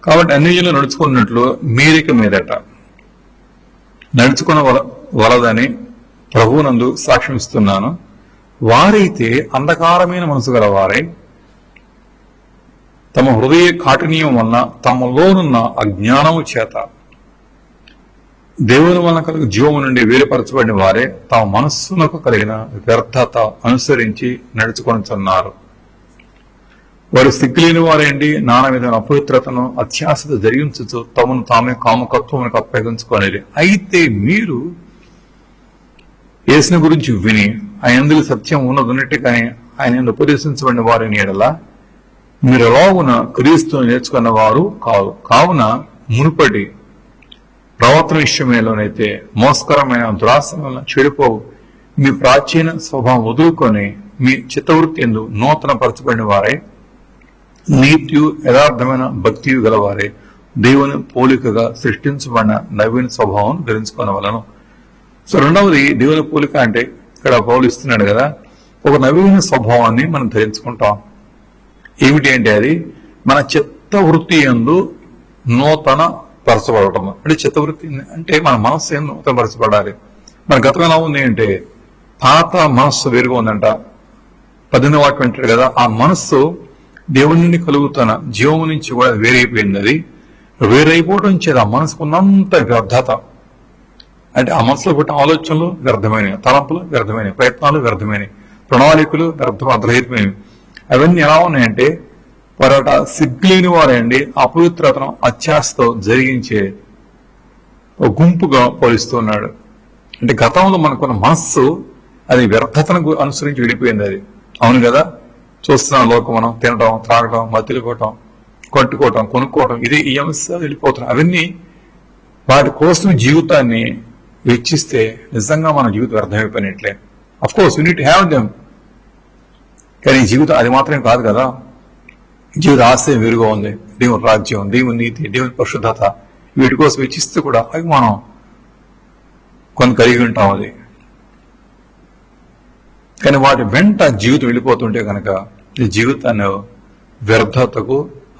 కాబట్టి అన్నిజనులు నడుచుకున్నట్లు మీరిక మీదట నడుచుకున్న వలదని ప్రభువునందు సాక్ష్యం ఇస్తున్నాను. వారైతే అంధకారమైన మనసు గల వారై తమ హృదయ కాఠిన్యం వలన తమలోనున్న అజ్ఞానము చేత దేవుని వలన కలిగి జీవము నుండి వేరుపరచబడిన వారే తమ మనస్సునకు కలిగిన వ్యర్థత అనుసరించి నడుచుకొనుచున్నారు. వారు సిగ్గులేని వారేంటి నానా విధమైన అపవిత్రతను అత్యాశత జరిగించు తమను తామే కామకత్వమునకు అప్పగించుకోనేది. అయితే మీరు యేసుని గురించి విని ఆయన సత్యం ఉన్నదన్నట్టుగానే ఆయన ఉపదేశించబడిన వారిని ఎడల మీరు ఎలాగున క్రీస్తును నేర్చుకున్న వారు కావున మునుపటి ప్రవర్తన విషయంలోనైతే మోసకరమైన దురాశలను చెడిపోవు మీ ప్రాచీన స్వభావం వదులుకొని మీ చిత్తవృత్తి యందు నూతన పరచబడిన వారై నీతియు యథార్థమైన భక్తియు గలవారే దేవుని పోలికగా సృష్టించబడిన నవీన స్వభావం ధరించుకోనవలను. సో రెండవది దేవుని పోలిక అంటే ఇక్కడ పౌలు ఇస్తున్నాడు కదా, ఒక నవీన స్వభావాన్ని మనం ధరించుకుంటాం. ఏమిటి అంటే అది మన చిత్తవృత్తి యందు నూతన పరచబడటం. అంటే చిత్తవృత్తి అంటే మన మనస్సు యందు నూతన పరచబడాలి. మన గతం ఎలా ఉంది అంటే పాత మనస్సు వేరుగా ఉందంట. 18వ వాక్యం అంటాడు కదా, ఆ మనస్సు దేవుని నుండి కలుగుతున్న జీవము నుంచి కూడా వేరైపోయింది. అది వేరైపోవడం చేత ఆ మనసుకు ఉన్నంత వ్యర్థత. అంటే ఆ మనసులో పుట్టిన ఆలోచనలు వ్యర్థమైనవి, తలంపులు వ్యర్థమైనవి, ప్రయత్నాలు వ్యర్థమైనవి, ప్రణాళికలు అర్థరహితమైనవి. అవన్నీ ఎలా ఉన్నాయంటే వారట సిగ్గులేని వారండి అపవిత్రతను అత్యాశతో జరిగించే ఒక గుంపుగా పోలిస్తున్నాడు. అంటే గతంలో మనకున్న మనస్సు అది వ్యర్థతను అనుసరించి విడిపోయింది. అది అవును కదా, చూస్తున్నాం లోకం, మనం తినడం, త్రాగడం, మత్తిలిపోవటం, కట్టుకోవటం, కొనుక్కోవటం, ఇది ఈ అంశాలు వెళ్ళిపోతున్నాం. అవన్నీ వాటి కోసం జీవితాన్ని వెచ్చిస్తే నిజంగా మన జీవితం వ్యర్థమైపోయినట్లే. Of course you need to have them, కానీ జీవితం అది మాత్రమే కాదు కదా. జీవిత ఆశయం వేరుగా ఉంది. దేవుని రాజ్యం, దేవుని నీతి, దేవుని పరిశుద్ధత, వీటి కోసం వెచ్చిస్తే కూడా అవి మనం కొంత కలిగి ఉంటాం. అది కానీ వాటి వెంట జీవితం వెళ్ళిపోతుంటే కనుక ఈ జీవితాన్ని వ్యర్థతకు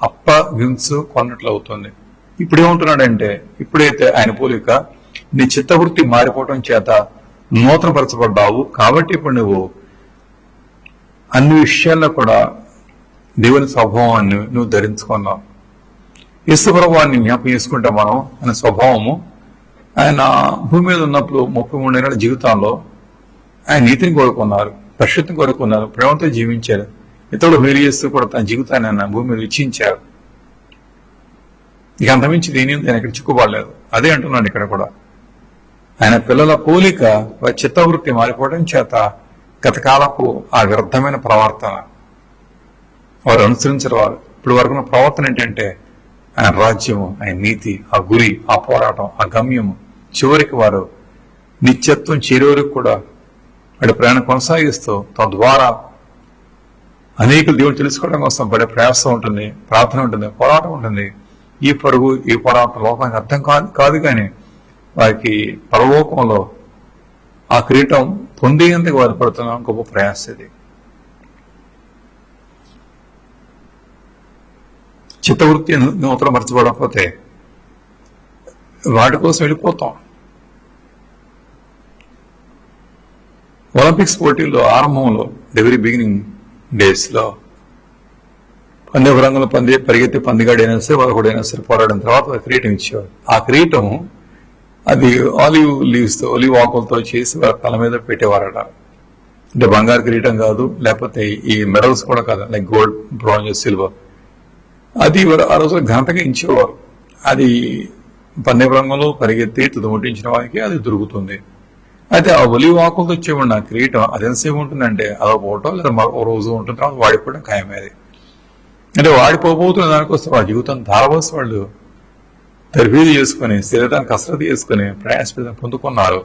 అప్పగించుకున్నట్లు అవుతుంది. ఇప్పుడు ఏమంటున్నాడంటే, ఇప్పుడైతే ఆయన పోలిక నీ చిత్తవృత్తి మారిపోవటం చేత నూతనపరచబడ్డావు కాబట్టి ఇప్పుడు నువ్వు అన్ని విషయాల్లో కూడా దేవుని స్వభావాన్ని నువ్వు ధరించుకున్నావు. యేసు ప్రభువాన్ని జ్ఞాపకం చేసుకుంటే మనం ఆయన స్వభావము, ఆయన భూమి మీద ఉన్నప్పుడు 33 ఏళ్ల జీవితంలో ఆయన నీతిని కోరుకున్నారు, పరిశుద్ధిని కోరుకున్నారు, ప్రేమతో జీవించారు, ఇతరులు మేలు చేస్తూ కూడా తన జీవితాన్ని ఆయన భూమి మీద ఇచ్చించారు. ఇక అంతమించి దేని ఆయన ఇక్కడ చిక్కుపడలేదు. అదే అంటున్నాడు ఇక్కడ కూడా. ఆయన పిల్లల పోలిక చిత్తవృత్తి మారిపోవడం చేత గతకాలపు ఆ వ్యర్థమైన ప్రవర్తన వారు అనుసరించిన వారు ఇప్పుడు వరకున్న ప్రవర్తన ఏంటంటే ఆయన రాజ్యము, ఆయన నీతి, ఆ గురి, ఆ పోరాటం, ఆ గమ్యము, చివరికి వారు నిత్యత్వం చేరే వరకు కూడా వాడి ప్రయాణం కొనసాగిస్తూ తద్వారా అనేకులు దేవుడు తెలుసుకోవడం కోసం పడే ప్రయాసం ఉంటుంది, ప్రార్థన ఉంటుంది, పోరాటం ఉంటుంది. ఈ పరుగు, ఈ పోరాటం లోకానికి అర్థం కాదు కానీ వారికి పరలోకంలో ఆ కిరీటం పొందేందుకు వారు పడుతున్న గొప్ప ప్రయాస ఇది. చిత్తవృత్తి నూతనపరచబడకపోతే వాటి కోసం వెళ్ళిపోతాం. ఒలింపిక్స్ పోటీల్లో ఆరంభంలో వెరీ బిగినింగ్ డేస్ లో పందె రంగంలో పరిగెత్తి పందిగాడైనా సరే వాళ్ళకూడైనా సరే పోరాడిన తర్వాత కిరీటం ఇచ్చేవారు. ఆ కిరీటం అది ఒలివ్ ఆకులతో చేసి వాళ్ళ తల మీద పెట్టేవారట. అంటే బంగారు కిరీటం కాదు, లేకపోతే ఈ మెడల్స్ కూడా కాదు, లైక్ గోల్డ్, బ్రాంజ్, సిల్వర్. అది ఆ రోజు ఘనతగా ఇచ్చేవారు. అది పందె రంగంలో పరిగెత్తి తుదముట్టించిన వారికి అది దొరుకుతుంది. అయితే ఆ ఒలివ్ ఆకులతో వచ్చేవాడు నా కిరీటం అది ఎంతసేపు ఉంటుందంటే అదో పూటో లేదా మరో రోజు ఉంటుంది, తర్వాత వాడిపోవడం ఖాయమేది. అంటే వాడిపోబోతున్న దానికోసం ఆ జీవితం ధారవలసి వాళ్ళు తర్ఫీదు చేసుకుని శరీరాన్ని కసరత్తు చేసుకుని ప్రయాసపేదం పొందుకున్నారు.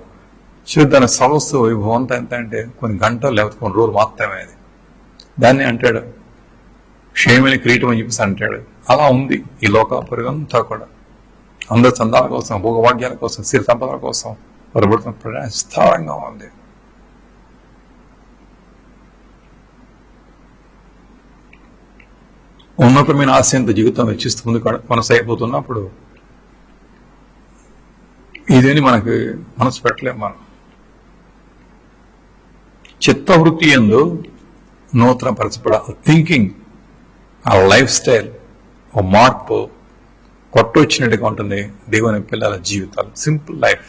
దాని సమస్య వైభవం అంతా ఎంత అంటే కొన్ని గంటలు లేకపోతే కొన్ని రోజులు మాత్రమే. అది దాన్ని అంటాడు క్షేమని కిరీటం అని చెప్పేసి అంటాడు. అలా ఉంది ఈ లోకాపురంతా కూడా. అందరి చందాల కోసం, భోగభాగ్యాల కోసం, స్థిర సంపదల కోసం పరబడుతున్న ప్రయాణ విస్తారంగా ఉంది. ఉన్నతమైన ఆశయంతో జీవితం వెచ్చిస్తూ ముందు కొనసాగిపోతున్నప్పుడు ఇదేని మనకి మనసు పెట్టలేము. మనం చిత్తవృత్తి యందు నూతన పరచబడ థింకింగ్, ఆ లైఫ్ స్టైల్, ఓ మార్పు కొట్టొచ్చినట్టుగా ఉంటుంది దేవుని పిల్లల జీవితాలు. Simple life.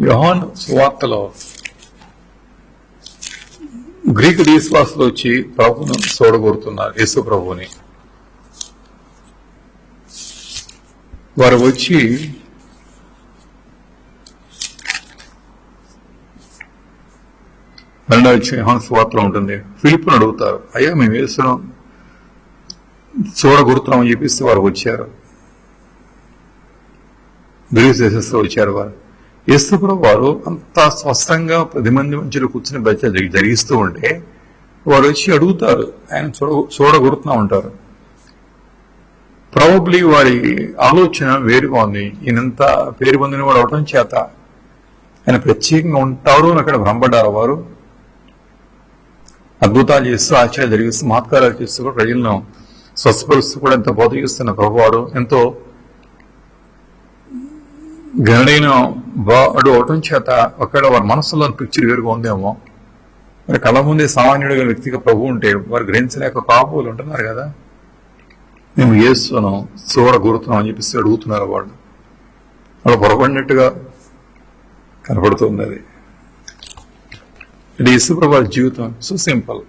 యోహాను సువార్తలో గ్రీకు విశ్వాసులు వచ్చి ప్రభువును చూడగోరుతున్నారు. యేసు ప్రభువుని వారు వచ్చి రెండవ యోహాను సువార్తలో ఉంటుంది. ఫిలిప్పును అడుగుతారు, అయ్యా మేము యేసును చూడగోరుతున్నామని చెప్పిస్తే వారు వచ్చారు. గ్రీకు దేశంలో వచ్చారు. వారు యేసు ప్రభు వారు అంత స్పష్టంగా 10 మంది మధ్యలో కూర్చుని బయట జరిగిస్తూ ఉంటే వారు వచ్చి అడుగుతారు, ఆయన చూడగొరుతున్నా ఉంటారు. ప్రాబబ్లీ వారి ఆలోచన వేరుగా ఉంది. ఈయనంత పేరు పొందిన వాడు అవటం చేత ఆయన ప్రత్యేకంగా ఉంటారు అని అక్కడ భ్రమపడ్డారు. వారు అద్భుతాలు చేస్తూ, ఆశ్చర్యాలు జరిగిస్తూ, మహత్కారాలు చేస్తూ కూడా ప్రజలను స్వస్థపరుస్తూ కూడా ఎంతో బోధగిస్తున్న ప్రభువారు ఎంతో గణనైన వాడు అవటం చేత ఒకవేళ వారి మనసులో పిక్చర్ వేరుగా ఉందేమో. మరి కళ్ళ ముందే సామాన్యుడిగా వ్యక్తిగా ప్రభు ఉంటే వారు గ్రహించలేక కాపులు ఉంటున్నారు కదా. మేము యేసును చూడగోరుతున్నాం అని చెప్పేసి అడుగుతున్నారు. వాళ్ళు పొరపడినట్టుగా కనపడుతుంది. అది ఇది యేసు ప్రభు వారి జీవితం. So simple.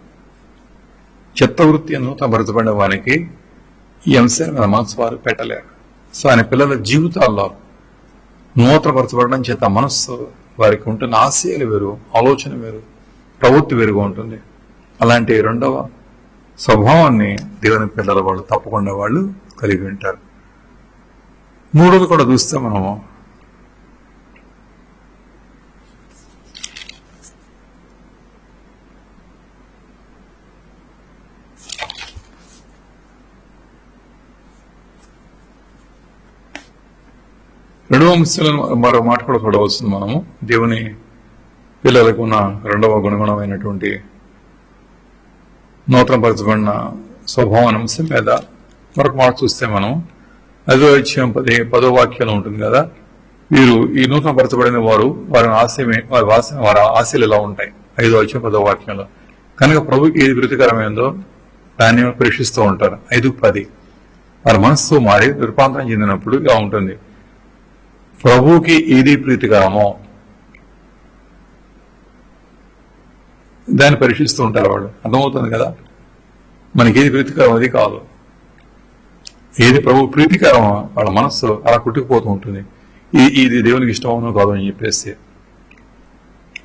చిత్తవృత్తి నూతన పరచబడిన వారికి ఈ అంశాన్ని మన మనసు వారు పెట్టలేరు. సో ఆయన పిల్లల జీవితాల్లో నూతనపరచబడడం చేత మనస్సు వారికి ఉంటున్న ఆశయాలు వేరు, ఆలోచన వేరు, ప్రవృత్తి వేరుగా ఉంటుంది. అలాంటి రెండవ స్వభావాన్ని దేవుని పిల్లల వాళ్ళు తప్పకుండా వాళ్ళు కలిగి ఉంటారు. మూడోది కూడా చూస్తే మనము రెండవ అంశాలను మరో మాట కూడా చూడవలసింది. మనము దేవుని పిల్లలకు ఉన్న రెండవ గుణగుణమైనటువంటి నూతనపరచబడిన స్వభావం అంశం మీద మరొక మాట చూస్తే మనం 5వ అధ్యాయం 10వ వాక్యంలో ఉంటుంది కదా. వీరు ఈ నూతనపరచబడిన వారు వారి ఆశలు ఎలా ఉంటాయి. 5వ అధ్యాయం 10వ వాక్యంలో కనుక ప్రభుకి ఏది ప్రీతికరమైందో దాన్ని పరీక్షిస్తూ ఉంటారు. 5:10 వారి మనస్సు మారి రూపాంతరం చెందినప్పుడు ఇలా ఉంటుంది. ప్రభువుకి ఏది ప్రీతికరమో దాన్ని పరీక్షిస్తూ ఉంటారు వాళ్ళు. అర్థమవుతుంది కదా. మనకి ఏది ప్రీతికరం అది కాదు. ఏది ప్రభు ప్రీతికరమో వాళ్ళ మనస్సు అలా కుట్టుకుపోతూ ఉంటుంది. ఇది దేవునికి ఇష్టమవునో కాదు అని చెప్పేసి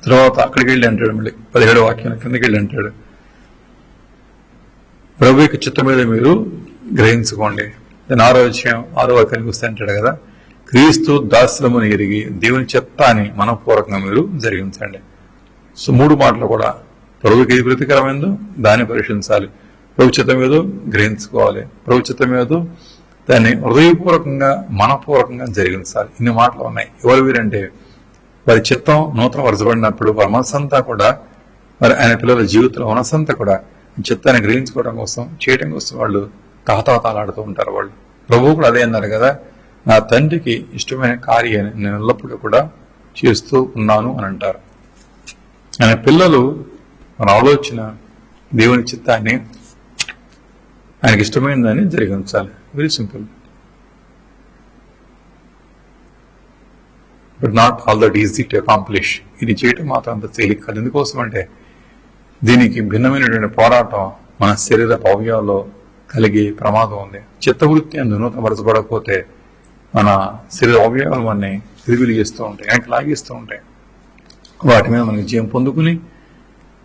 తర్వాత అక్కడికి వెళ్ళి అంటాడు. మళ్ళీ 17వ వాక్యం కిందకి వెళ్ళి అంటాడు, ప్రభు యొక్క చిత్తం మీద మీరు గ్రహించుకోండి. నేను 6వ వాక్యానికి వస్తే అంటాడు కదా, క్రీస్తు దాస్యమును ఎరిగి దేవుని చిత్తాన్ని మనపూర్వకంగా మీరు జరిగించండి. సో 3 మాటలు కూడా ప్రభుకి ఏది ప్రీతికరమైందో దాన్ని పరీక్షించాలి, ప్రభు చిత్తం ఏదో గ్రహించుకోవాలి, ప్రభు చిత్తం ఏదో దాన్ని హృదయపూర్వకంగా మనపూర్వకంగా జరిగించాలి. ఇన్ని మాటలు ఉన్నాయి. ఎవరు వీరంటే వారి చిత్తం నూతన వరచబడినప్పుడు వారి మనసంతా కూడా మరి ఆయన పిల్లల జీవితంలో మనసంతా కూడా చిత్తాన్ని గ్రహించుకోవడం కోసం చేయడం కోసం వాళ్ళు తహతహలాడుతూ ఉంటారు. వాళ్ళు ప్రభువు కూడా అదే అన్నారు కదా, నా తండ్రికి ఇష్టమైన కార్యాన్ని నేను ఎల్లప్పుడూ కూడా చేస్తూ ఉన్నాను అని అంటారు. ఆయన పిల్లలు మన ఆలోచన దేవుని చిత్తాన్ని ఆయనకి ఇష్టమైనదాన్ని జరిగించాలి. Very simple. But not all that easy to accomplish. ఇది చేయటం మాత్రం అంత తేలిక కాదు. ఎందుకోసం అంటే దీనికి భిన్నమైనటువంటి పోరాటం మన శరీర అవయవాల్లో కలిగే ప్రమాదం ఉంది. చిత్తవృత్తి అందు నూతనపరచబడకపోతే మన శరీర అవయవాలు మనని తిరిగి చేస్తూ ఉంటాయి, వెనక్కి లాగిస్తూ ఉంటాయి. వాటి మీద మనకి జీవం పొందుకుని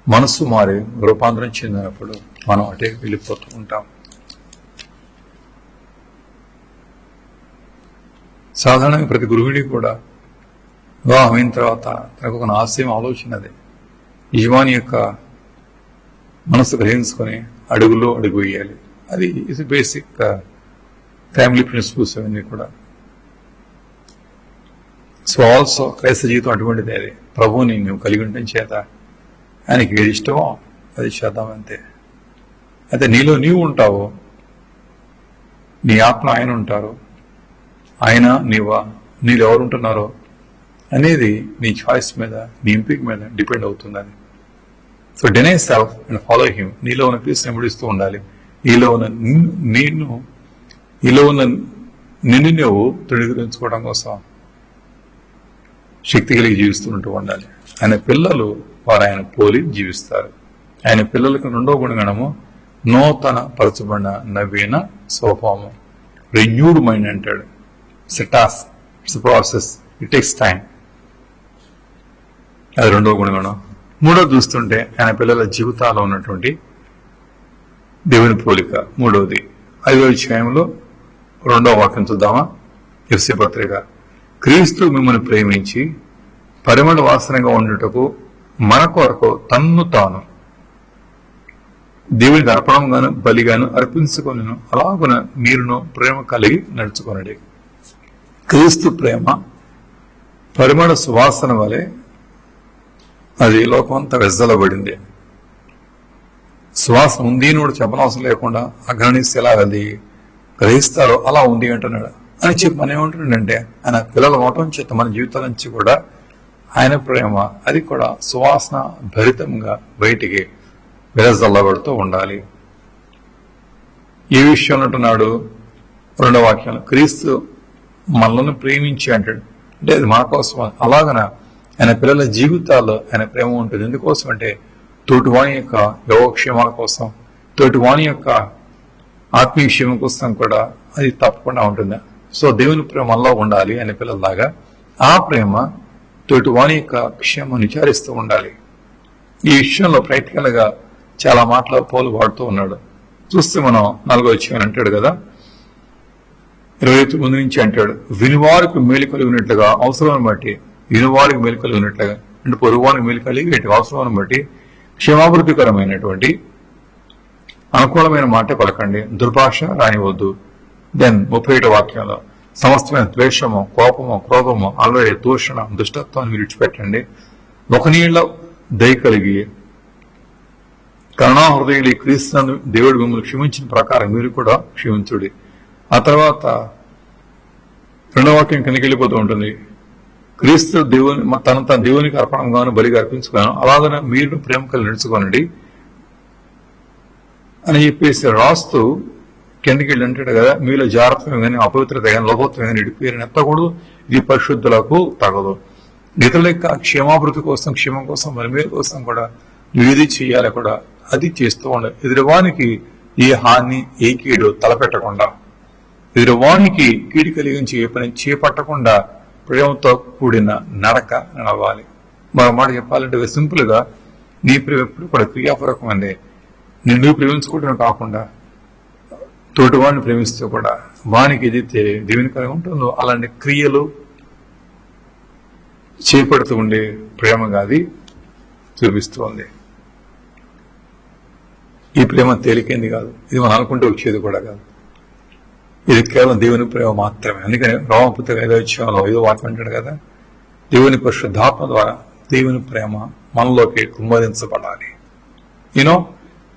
మనస్సు మారి రూపాంతరం చెందినప్పుడు మనం అటే వెళ్ళిపోతూ ఉంటాం. సాధారణంగా ప్రతి గురువుడి కూడా వివాహం అయిన తర్వాత తనకు ఒక ఆశయం ఆలోచన అదే యజమాని యొక్క మనసు గ్రహించుకొని అడుగులో అడుగు వేయాలి. అది ఇస్ బేసిక్ ఫ్యామిలీ ప్రిన్సిపల్స్ అవన్నీ కూడా. సో ఆల్సో క్రైస్తవ జీవితం అటువంటిది. అది ప్రభువుని నువ్వు కలిగి ఉండటం చేత ఆయనకి ఏది ఇష్టమో అది చేద్దామంతే. అయితే నీలో నీవు ఉంటావు, నీ ఆత్మ ఆయన ఉంటారు, ఆయన నీవా, నీళ్ళు ఎవరు ఉంటున్నారో అనేది నీ చాయిస్ మీద, నీ ఎంపిక మీద డిపెండ్ అవుతుంది. అది so deny self and follow him. నీలో ఉన్న పీస్ వెంబడిస్తూ ఉండాలి. నీలో ఉన్న నిన్ను నువ్వు తృణీకరించుకోవడం కోసం శక్తి కలిగి జీవిస్తుంటూ ఉండాలి. ఆయన పిల్లలు వారు ఆయన పోలి జీవిస్తారు. ఆయన పిల్లలకు రెండో గుణగణము నూతన పరచబడిన నవీన స్వభావము, రెన్యూడ్ మైండ్ అంటాడు. It's a task, it's process, it takes time. అది రెండవ గుణగణం. మూడోది చూస్తుంటే ఆయన పిల్లల జీవితాల్లో ఉన్నటువంటి దేవుని పోలిక. మూడవది 5వ అధ్యాయంలో 2వ వాక్యం చూద్దామా? ఎఫ్ఎస్సీ పత్రిక. క్రీస్తు మిమ్మల్ని ప్రేమించి పరిమళ వాసనగా ఉండుటకు మన కొరకు తన్ను తాను దేవునికి అర్పణంగాను బలిగాను అర్పించుకొనెను. అలాగున మీరును ప్రేమ కలిగి నడుచుకొనడి. క్రీస్తు ప్రేమ పరిమళ సువాసన వలె అది లోకమంతా వెజ్జలబడింది. సువాసన ఉంది అని కూడా చెప్పనవసరం లేకుండా అగ్రహిస్తే ఎలా అది గ్రహిస్తారో అలా ఉంది అంటున్నాడు అని చెప్పి మనం ఏమంటున్నాడంటే ఆయన పిల్లల మోటం చేత మన జీవితాల నుంచి కూడా ఆయన ప్రేమ అది కూడా సువాసన భరితంగా బయటికి వెదజల్లబడుతూ ఉండాలి. ఈ విషయం అంటున్నాడు 2వ వాక్యంలో, క్రీస్తు మనల్ని ప్రేమించి అంటాడు. అంటే అది మన కోసం. అలాగన ఆయన పిల్లల జీవితాల్లో ఆయన ప్రేమ ఉంటుంది. ఎందుకోసం అంటే తోటివాణి యొక్క యోగక్షేమాల కోసం, తోటివాణి యొక్క ఆత్మీయ క్షేమం కోసం కూడా అది తప్పకుండా ఉంటుంది. సో దేవుని ప్రేమ మనలో ఉండాలి ఆయన పిల్లల్లాగా. ఆ ప్రేమ తోటివాణి యొక్క క్షేమం విచారిస్తూ ఉండాలి. ఈ విషయంలో ప్రాక్టికల్ గా చాలా మాటలు పౌలు వాడుతూ ఉన్నాడు. చూస్తే మనం 4వ అధ్యాయం అంటాడు కదా, 29 నుంచి అంటాడు, వినివారికి మేలు కలిగినట్లుగా అవసరాన్ని బట్టి, వినివారికి మేలు కలిగినట్లుగా అంటే పొరుగువానికి మేలు కలిగి అవసరాన్ని బట్టి క్షేమాభివృద్ధికరమైనటువంటి అనుకూలమైన మాట పలకండి, దుర్భాష రానివద్దు. దెన్ 31వ వాక్యంలో, సమస్తమైన ద్వేషము, కోపము, క్రోధము, అల్లరి, దూషణ, దుష్టత్వాన్ని విడిచిపెట్టండి. ఒక నీళ్ళ దయ కలిగి కరుణాహృదయులు క్రీస్తును దేవుడు మిమ్మల్ని క్షమించిన ప్రకారం మీరు కూడా క్షమించుడి. ఆ తర్వాత 2వ వాక్యం కిందకి వెళ్ళిపోతూ ఉంటుంది. క్రీస్తు దేవుని తన దేవునికి అర్పణంగాను బలిగా అర్పించుకున్నాను, అలాగనే మీరు ప్రేమ కలిగి నడుచుకోనండి అని చెప్పేసి రాస్తూ కిందకి వెళ్ళి అంటాడు కదా, మీలో జాగ్రత్త కానీ అపవిత్రత కానీ లోభత్వం కానీ ఇడిపోయారని ఎత్తకూడదు, ఇది పరిశుద్ధులకు తగదు. ఇతరుల యొక్క క్షేమాభివృద్ధి కోసం, క్షేమం కోసం, మరిమేలు కోసం కూడా ఏది చేయాలి కూడా అది చేస్తూ ఉండాలి. ఎదురువానికి ఏ హాని ఏ కీడు తలపెట్టకుండా, ఎదురువానికి కీడు కలిగించి ఏ పని చేపట్టకుండా ప్రేమతో కూడిన నడక నడవాలి. మరో మాట చెప్పాలంటే సింపుల్ గా నీ ప్రేమ ఎప్పుడు కూడా క్రియాపూర్వకమందే. నిన్ను ప్రేమించుకోవడం కాకుండా తోటి వాడిని ప్రేమిస్తూ కూడా వానికి ఏదైతే దీవెనకరంగా ఉంటుందో అలాంటి క్రియలు చేపడుతూ ఉండే ప్రేమగా అది చూపిస్తుంది. ఈ ప్రేమ తేలికైంది కాదు, ఇది మనం అనుకుంటూ వచ్చేది కూడా కాదు. ఇది కేవలం దేవుని ప్రేమ మాత్రమే. అందుకని రోమపత్రిక 5వ అధ్యాయంలో 5వ వాక్యం అంటాడు కదా, దేవుని పరిశుద్ధాత్మ ద్వారా దేవుని ప్రేమ మనలోకి కుమ్మరించబడాలి. యూనో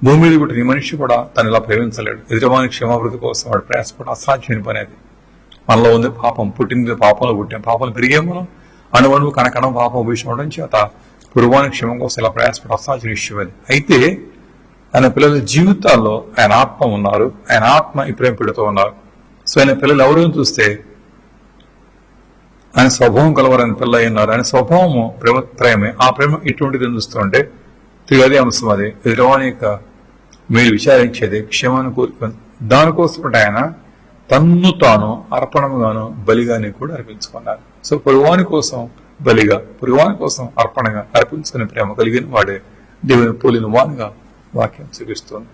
భూమి మీద పుట్టిన మనిషి కూడా తను ఇలా ప్రేమించలేడు. ఎదురవాని క్షేమాభివృద్ధి కోసం వాడు ప్రయాసపడ అసాధ్యమైన పని అది. మనలో ఉంది పాపం, పుట్టింది పాపంలో పుట్టాం, పాపం పెరిగే మనం అణువణువు కణకణం పాపం అభిషేకం చేత పురువాని క్షేమం కోసం ఇలా ప్రయాసపడ అసాధ్య విషయం అది. అయితే ఆయన పిల్లల జీవితాల్లో ఆయన ఆత్మ ఉన్నారు, ఆయన ఆత్మ ఈ ప్రేమ పెడుతూ ఉన్నారు. సో ఆయన పిల్లలు ఎవరైనా చూస్తే ఆయన స్వభావం కలవరని పిల్ల ఉన్నారు. ఆయన స్వభావము ప్రేమే. ఆ ప్రేమ ఇటువంటిది చూస్తుంటే తిరిగి అంశం అది ఎదురవాణి యొక్క మీరు విచారించేది క్షేమాన్ని కోరుకుంది. దానికోసం ఆయన తన్ను తాను అర్పణముగాను బలిగాని కూడా అర్పించుకున్నారు. సో పొరుగువాని కోసం బలిగా, పొరుగువాని కోసం అర్పణగా అర్పించుకునే ప్రేమ కలిగిన వాడే దేవుని పోలిన వానిగా వాక్యం చూపిస్తుంది.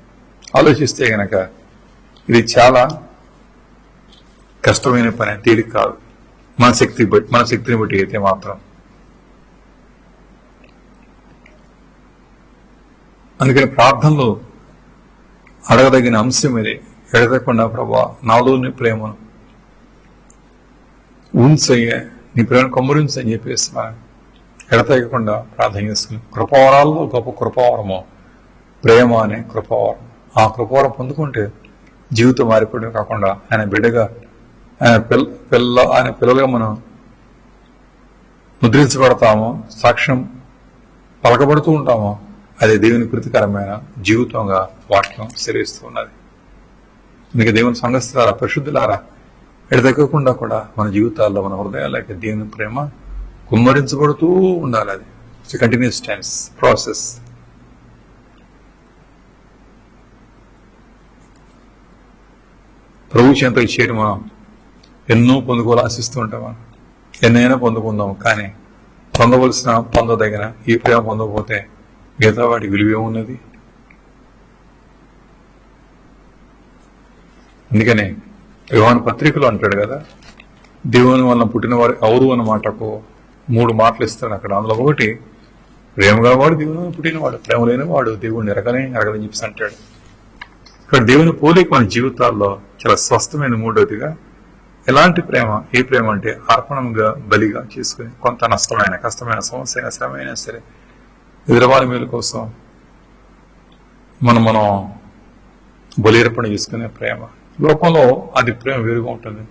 ఆలోచిస్తే గనక ఇది చాలా కష్టమైన పని, తేలిక కాదు. మన శక్తిని బట్టి అయితే మాత్రం అందుకని ప్రార్థనలో అడగదగిన అంశం ఇది. ఎడతకుండా ప్రభా నాలో నీ ప్రేమను ఉంచయ్యే, నీ ప్రేమను కమ్మురించు అని చెప్పేసి మనం ఎడతెగకుండా ప్రార్థన చేసుకుని, కృపావరాల్లో గొప్ప కృపావరము ప్రేమ అనే కృపావరం. ఆ కృపావరం పొందుకుంటే జీవితం మారిపోవడం కాకుండా ఆయన బిడ్డగా ఆయన పిల్లలుగా మనం ముద్రించబడతామో, సాక్ష్యం పలకబడుతూ ఉంటామో, అది దేవుని కృతికరమైన జీవితంగా వాక్యం సెలవిస్తూ ఉన్నది. అందుకే దేవుని సంఘస్థులారా, పరిశుద్ధులారా, ఎడతెగకుండా కూడా మన జీవితాల్లో, మన హృదయాలకి దేవుని ప్రేమ కుమ్మరించబడుతూ ఉండాలి. అది ఇట్స్ కంటిన్యూస్ టెన్స్ ప్రాసెస్. ప్రభు చెంతకు చేరి మనం ఎన్నో పొందుకోవాలి ఆశిస్తూ ఉంటాం. మనం ఎన్నైనా పొందుకుందాం, కానీ పొందవలసిన పొందదగిన ఈ ప్రేమ పొందకపోతే మిగతా వాటి విలువే ఉన్నది. అందుకనే యోహాను పత్రికలో అంటాడు కదా, దేవుని వలన పుట్టినవారు ఎవరు అన్న మాటకు 3 మాటలు ఇస్తాడు అక్కడ. అందులో ఒకటి, ప్రేమ గలవాడు దేవుని పుట్టినవాడు, ప్రేమ లేనివాడు దేవుడిని ఎరగదని చెప్పేసి అంటాడు. ఇక్కడ దేవుని పోలిక మన జీవితాల్లో చాలా స్పష్టమైన. మూడవదిగా, ఎలాంటి ప్రేమ? ఏ ప్రేమ అంటే అర్పణంగా బలిగా చేసుకుని, కొంత నష్టమైన కష్టమైన సమస్య అయినా శ్రమ అయినా సరే ఎదురవారి మేలు కోసం మనం బలిర్పణ చేసుకునే ప్రేమ. లోకంలో అది ప్రేమ వేరుగా ఉంటుంది.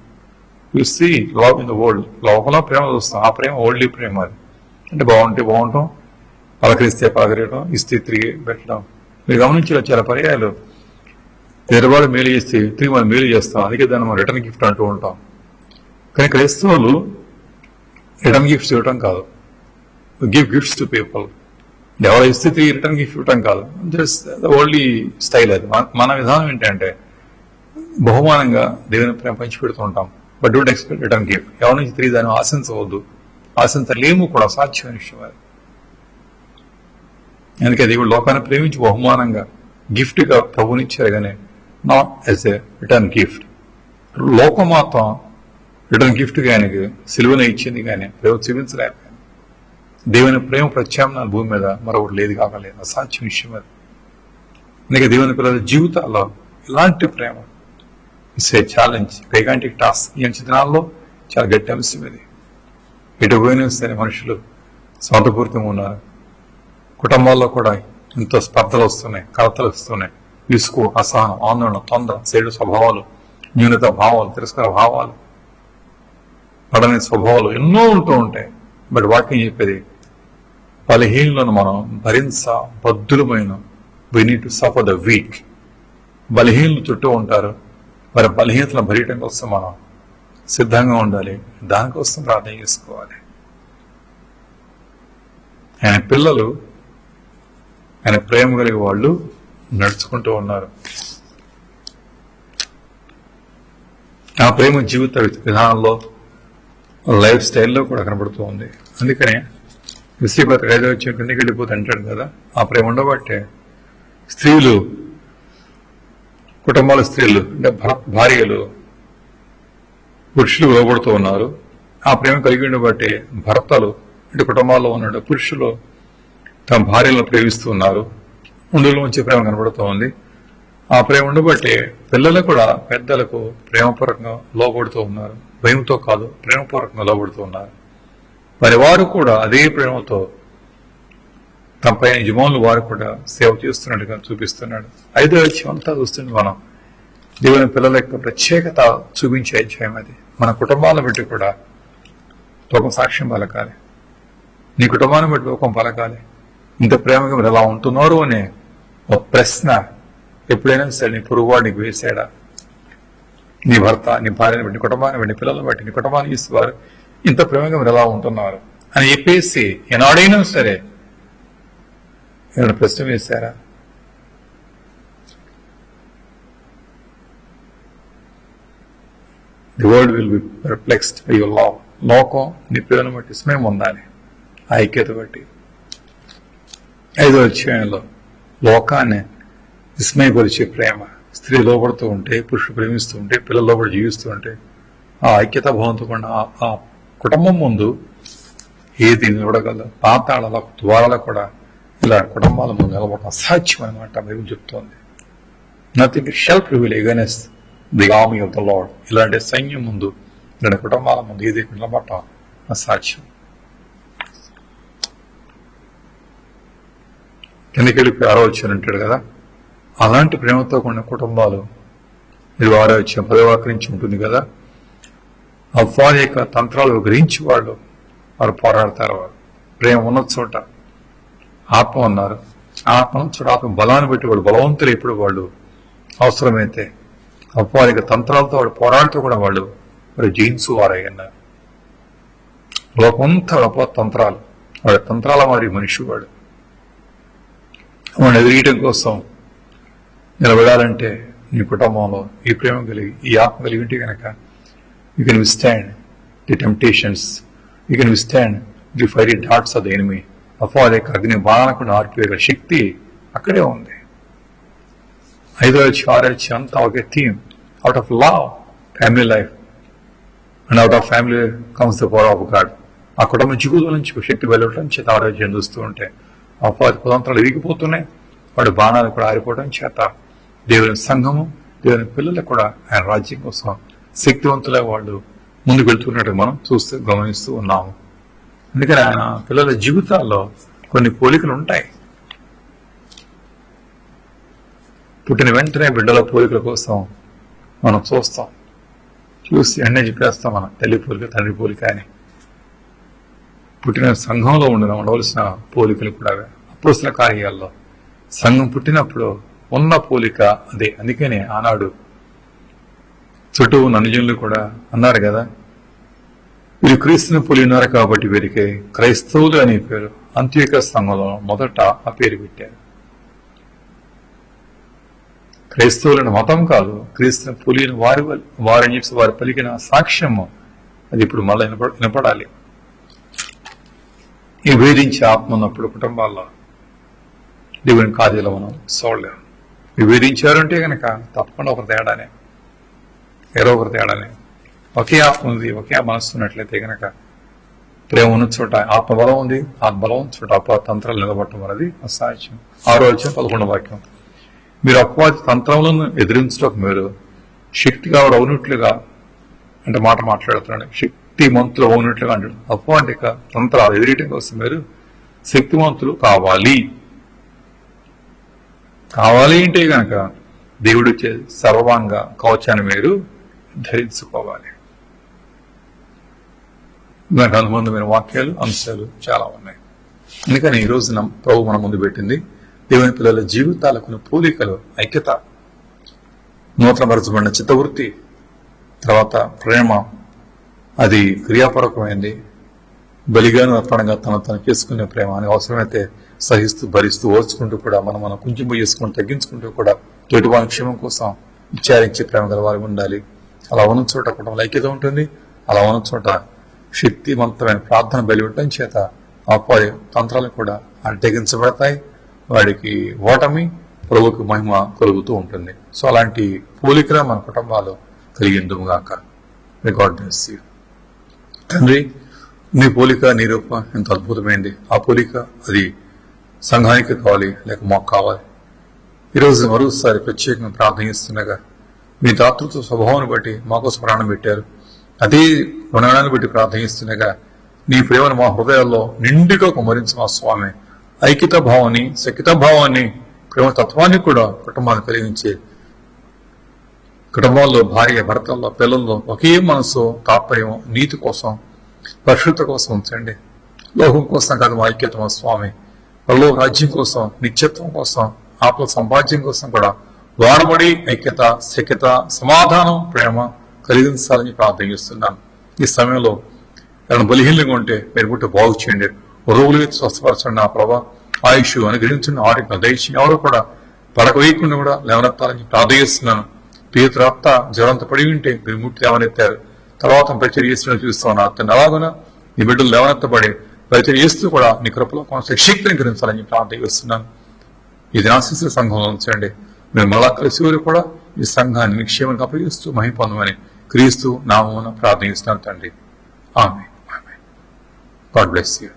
You see love in the world. లోకంలో ప్రేమ చూస్తాం, ఆ ప్రేమ వరల్డ్లీ ప్రేమ. అది అంటే బాగుంటే బాగుంటాం, పలకరిస్తే పలకరియటం, ఇస్తే తిరిగి పెట్టడం. మీరు గమనించే చాలా పర్యాయాలు ఎదురువాడు మేలు చేస్తే తిరిగి మనం మేలు చేస్తాం. అందుకే దాన్ని మనం రిటర్న్ గిఫ్ట్ అంటూ ఉంటాం. కానీ క్రైస్తవులు రిటర్న్ గిఫ్ట్స్ ఇవ్వటం కాదు, గివ్ గిఫ్ట్స్ టు పీపుల్. ఎవరు ఇస్తే తిరిగి రిటర్న్ గిఫ్ట్ ఇవ్వటం కాదు, జస్ట్ ఓన్లీ స్టైల్. అది మన విధానం ఏంటంటే బహుమానంగా దేవుని ప్రేమ పంచిపెడుతూ ఉంటాం. But don't expect return gift. ఎవరి నుంచి తిరిగి దాన్ని ఆశించవద్దు, ఆశించలేము కూడా, సాధ్యమైన విషయం అది. అందుకే దేవుడు లోకాన్ని ప్రేమించి బహుమానంగా గిఫ్ట్గా ప్రభునిచ్చారు, కానీ not as a return gift. లోకం మాత్రం రిటర్న్ గిఫ్ట్గా ఆయనకి సిలువనే ఇచ్చింది, కానీ ప్రేమ చూపించలేకపోయింది. దేవుని ప్రేమ ప్రత్యామ్నాయ భూమి మీద మరొకటి లేదు, కాకలేదు, అసాధ్య విషయం అది. అందుకే దేవుని పిల్లల జీవితాల్లో ఇలాంటి ప్రేమ it's a challenge, gigantic task. ఈ దినాల్లో చాలా గట్టి అంశం ఇది. ఎటు పోయినా సరే మనుషులు స్వార్థపూరితంగా ఉన్నారు. కుటుంబాల్లో కూడా ఎంతో స్పర్ధలు వస్తున్నాయి, కలతలు వస్తున్నాయి. విసుగు, అసహనం, ఆందోళన, తొందర, చెడు స్వభావాలు, న్యూనత భావాలు, తిరస్కార భావాలు, పడని స్వభావాలు ఎన్నో ఉంటూ ఉంటాయి. బట్ వాక్యం చెప్పేది, బలహీనులను మనం బద్దులమైన we need to suffer the weak. బలహీనులు చుట్టూ ఉంటారు, వారి బలహీనతలను భరించడం కోసం మనం సిద్ధంగా ఉండాలి. దానికోసం ప్రార్థన చేసుకోవాలి. ఆయన పిల్లలు, ఆయన ప్రేమ కలిగే వాళ్ళు నడుచుకుంటూ ఉన్నారు. ఆ ప్రేమ జీవిత విధానంలో, లైఫ్ స్టైల్లో కూడా కనబడుతూ ఉంది. అందుకనే విశ్రీపతి రైతు వచ్చి కిందకి వెళ్ళిపోతే అంటాడు కదా, ఆ ప్రేమ ఉండబట్టే స్త్రీలు, కుటుంబాల స్త్రీలు అంటే భార్యలు పురుషులు లోబడుతూ ఉన్నారు. ఆ ప్రేమ కలిగి ఉండబట్టే భర్తలు అంటే కుటుంబాల్లో ఉన్న పురుషులు తమ భార్యలను ప్రేమిస్తూ ఉన్నారు. ఉండులో వచ్చే ప్రేమ కనబడుతూ ఉంది. ఆ ప్రేమ ఉండబట్టే పిల్లలు కూడా పెద్దలకు ప్రేమపూర్వకంగా లోబడుతూ ఉన్నారు. భయంతో కాదు, ప్రేమపూర్వకంగా లోబడుతూ ఉన్నారు. మరి వారు కూడా అదే ప్రేమతో తమ పైన యజమానులు వారు కూడా సేవ చేస్తున్నట్టుగా చూపిస్తున్నాడు. 5వ అధ్యాయం అంతా చూస్తుంది మనం. దేవుని పిల్లల యొక్క ప్రత్యేకత చూపించే అధ్యాయం అది. మన కుటుంబాలను బట్టి కూడా లోకం సాక్ష్యం పలకాలి. నీ కుటుంబాన్ని బట్టి లోకం పలకాలి. ఇంత ప్రేమగా మీరు ఎలా ఉంటున్నారు అనే ఒక ప్రశ్న ఎప్పుడైనా సరే నీ పొరుగువాడు నీకు వేసాడా? నీ భర్త, నీ భార్యని బట్టి, కుటుంబాన్ని బట్టి, పిల్లలను బట్టి, నీ కుటుంబాన్ని ఇస్తువారు ఇంత ప్రేమగా మీరు ఎలా ఉంటున్నారు అని చెప్పేసి ఎనాడైనా సరే ఏమైనా ప్రశ్న వేశారా? The world will be perplexed by your love. లోకం నీ ప్రేమను బట్టి విస్మయం పొందాలి, ఆ ఐక్యత బట్టి. 5వ అధ్యాయంలో లోకాన్ని విస్మయపరిచే ప్రేమ. స్త్రీ లోపడుతూ ఉంటే, పురుషుడు ప్రేమిస్తూ ఉంటే, పిల్లలు లోపడి జీవిస్తూ ఉంటే, ఆ ఐక్యత భావంతో కూడా ఆ కుటుంబం ముందు ఏది నిలబడగలదు? పాతాళాల ద్వారాలు కూడా ఇలా కుటుంబాల ముందు నిలబడటం అసాధ్యం అనమాట బైబిల్ చెప్తోంది. Nothing shall prevail against the army of the Lord. ఇలాంటి సైన్యం ముందు, ఇలాంటి కుటుంబాల ముందు ఏది నిలబడటం అసాధ్యం. కిందకి వెళ్ళిపోయి 6వ వచనం అంటాడు కదా, అలాంటి ప్రేమతో కూడిన కుటుంబాలు 6వ వచనం 10వ వాక్యం నుంచి ఉంటుంది కదా. అవ్వాల యొక్క తంత్రాలు గ్రహించి వారు పోరాడతారు. వారు ప్రేమ ఉన్న చోట ఆత్మ ఉన్నారు, ఆత్మ ఉన్న చోట ఆత్మ బలాన్ని బట్టి వాళ్ళు బలవంతులు. ఇప్పుడు వాళ్ళు అవసరమైతే అవ్వాల యొక్క తంత్రాలతో వాడు పోరాడుతూ కూడా వాళ్ళు జయించు వారయ్యన్నారు. లోకంతా అపో తంత్రాలు, వాడి తంత్రాల వారి మనిషి వాడు. వాడిని ఎదిరియటం కోసం నిలబడాలంటే నీ కుటుంబంలో ఈ ప్రేమ కలిగి, ఈ ఆత్మ కలిగి ఉంటే కనుక you can withstand the temptations, you can withstand the fiery dots of the enemy. అపవాది యొక్క అగ్ని బాణకుండా ఆర్పివేయ శక్తి అక్కడే ఉంది. 5వ 6వ అంతా ఒకే theme. Out of love family life and out of family comes the power of God. ఆ కుటుంబం జీవితం నుంచి శక్తి బయలువటం చేత ఆరోగ్యం చూస్తూ ఉంటే అపవాది కుతంత్రాలు ఎరిగిపోతున్నాయి. వాడి బాణాలు కూడా ఆరిపోవడం చేత దేవుని సంఘము, దేవుని పిల్లలకు కూడా ఆయన రాజ్యం కోసం శక్తివంతులే వాళ్ళు ముందుకు వెళ్తున్నట్టు మనం గమనిస్తూ ఉన్నాము. అందుకని ఆయన పిల్లల జీవితాల్లో కొన్ని పోలికలు ఉంటాయి. పుట్టిన వెంటనే బిడ్డల పోలికల కోసం మనం చూసి వెంటనే చెప్పేస్తాం మన తల్లి పోలిక, తండ్రి పోలిక అని. పుట్టిన సంఘంలో ఉండవలసిన పోలికలు కూడా అపోస్తల కార్యాల్లో సంఘం పుట్టినప్పుడు ఉన్న పోలిక అదే. అందుకనే ఆనాడు చుట్టూ ఉన్న అనుజనులు కూడా అన్నారు కదా, వీరు క్రీస్తుని పోలి ఉన్నారు కాబట్టి వీరికి క్రైస్తవులు అనే పేరు అంత్యోక సంఘంలో మొదట ఆ పేరు పెట్టారు. క్రైస్తవులను మతం కాదు, క్రీస్తుని పోలిన వారిని చెప్పి వారు పలికిన సాక్ష్యము అది ఇప్పుడు మళ్ళీ వినపడాలి. ఈ వేధించే ఆత్మ ఉన్నప్పుడు కుటుంబాల్లో దేవుని కార్యాలు మనం చూడలేము. విభేదించారంటే కనుక తప్పకుండా ఒక తేడానే, ఒకరి తేడానే. ఒకే ఆత్మ ఉంది, ఒకే మనస్సు ఉన్నట్లయితే కనుక ప్రేమ ఉన్న చోట ఆత్మబలం ఉంది, ఆత్మబలం ఉన్న చోట అపవాది తంత్రాలు నిలబడటం అనేది అసాధ్యం. 6వ వచనం 11వ వాక్యం. మీరు అపవాది తంత్రములను ఎదిరించడానికి మీరు శక్తిగా అవునట్లుగా అంటే మాట్లాడుతున్నాడు. శక్తిమంతులు అవునట్లుగా అంటాడు. అపవాది తంత్రాలు ఎదిరియటం కోసం మీరు శక్తివంతులు కావాలి అంటే కనుక దేవుడు ఇచ్చే సర్వాంగ కవచాన్ని మీరు ధరించుకోవాలి. దానికి అనుబంధమైన వాక్యాలు, అంశాలు చాలా ఉన్నాయి. అందుకని ఈ రోజున ప్రభు మన ముందు పెట్టింది దేవుని పిల్లల జీవితాలకు పోలికలు, ఐక్యత, నూతనపరచబడిన చిత్తవృత్తి, తర్వాత ప్రేమ, అది క్రియాపూర్వకమైంది, బలిగాను అర్పణగా తను చేసుకునే ప్రేమ అని అవసరమైతే సహిస్తూ భరిస్తూ ఓర్చుకుంటూ కూడా మనం కొంచెం చేసుకుంటూ తగ్గించుకుంటూ కూడా తోటివారి క్షేమం కోసం విచారించే ప్రేమ గల వారు ఉండాలి. అలా ఉన్న చోట కుటుంబంలో ఐక్యత ఉంటుంది. అలా ఉన్న చోట శక్తివంతమైన ప్రార్థన బలి ఉండటం చేత అపవాది తంత్రాలు కూడా అడ్డగించబడతాయి. వాడికి ఓటమి, ప్రభువుకు మహిమ కలుగుతూ ఉంటుంది. సో అలాంటి పోలికల మన కుటుంబాలు కలిగిందుగాక. God bless you. తండ్రి, నీ పోలిక, నీ రూపం ఎంత అద్భుతమైంది. ఆ పోలిక అది సంఘానికి కావాలి, లేక మాకు కావాలి. ఈరోజు మరోసారి ప్రత్యేకంగా ప్రార్థనిస్తుండగా మీ దాతృత్వ స్వభావాన్ని బట్టి మాకోసం ప్రాణం పెట్టారు. అదే గుణాన్ని బట్టి ప్రార్థనిస్తుండగా నీ ప్రేమను మా హృదయాల్లో నిండుగా కుమరించి మా స్వామి ఐక్యత భావాన్ని, సఖ్యత భావాన్ని, ప్రేమ తత్వాన్ని కూడా కుటుంబాన్ని కలిగించే కుటుంబాల్లో భార్య భర్తల్లో పిల్లల్లో ఒకే మనసు, తాత్పర్యం, నీతి కోసం, పరిశుద్ధత కోసం ఉంచండి. లోకం కోసం కాదు మా ఐక్యత మా స్వామి, పరలో రాజ్యం కోసం, నిత్యత్వం కోసం, ఆత్మ సంపాద్యం కోసం కూడా వాడబడి ఐక్యత, సఖ్యత, సమాధానం, ప్రేమ కలిగించాలని ప్రార్థిస్తున్నాను. ఈ సమయంలో ఎవరైనా బలహీనంగా ఉంటే మీరు పుట్టి బాగు చేయండి, రోగులు స్వస్థపరచండి. నా ప్రభా ఆయుష్ అనుగ్రహించండి, ఆరోగ్యం దయచేయండి. ఎవరు కూడా పడక వేయకుండా కూడా లేవనెత్తాలని ప్రార్థిస్తున్నాను. పేతురాప్త జ్వరంతో పడి ఉంటే మీరు ముట్టి లేవనెత్తారు, తర్వాత పరిచయం చేస్తున్న చూస్తాను. అతను అలాగున నీ బిడ్డలు లేవనెత్తబడి పరిచయం చేస్తూ కూడా నీ కృపలో కొంత శక్తిని గ్రహించాలని ప్రార్థిస్తున్నాను. ఇది ఆశీస్సుల సంఘంలో ఉంచండి. మేము మళ్ళా కలిసి కూడా ఈ సంఘాన్ని నిక్షేమంగా అప్పగిస్తూ మహిమ పొందమని క్రీస్తు నామమున ప్రార్థిస్తున్నాను తండ్రి. ఆమేన్. God bless you.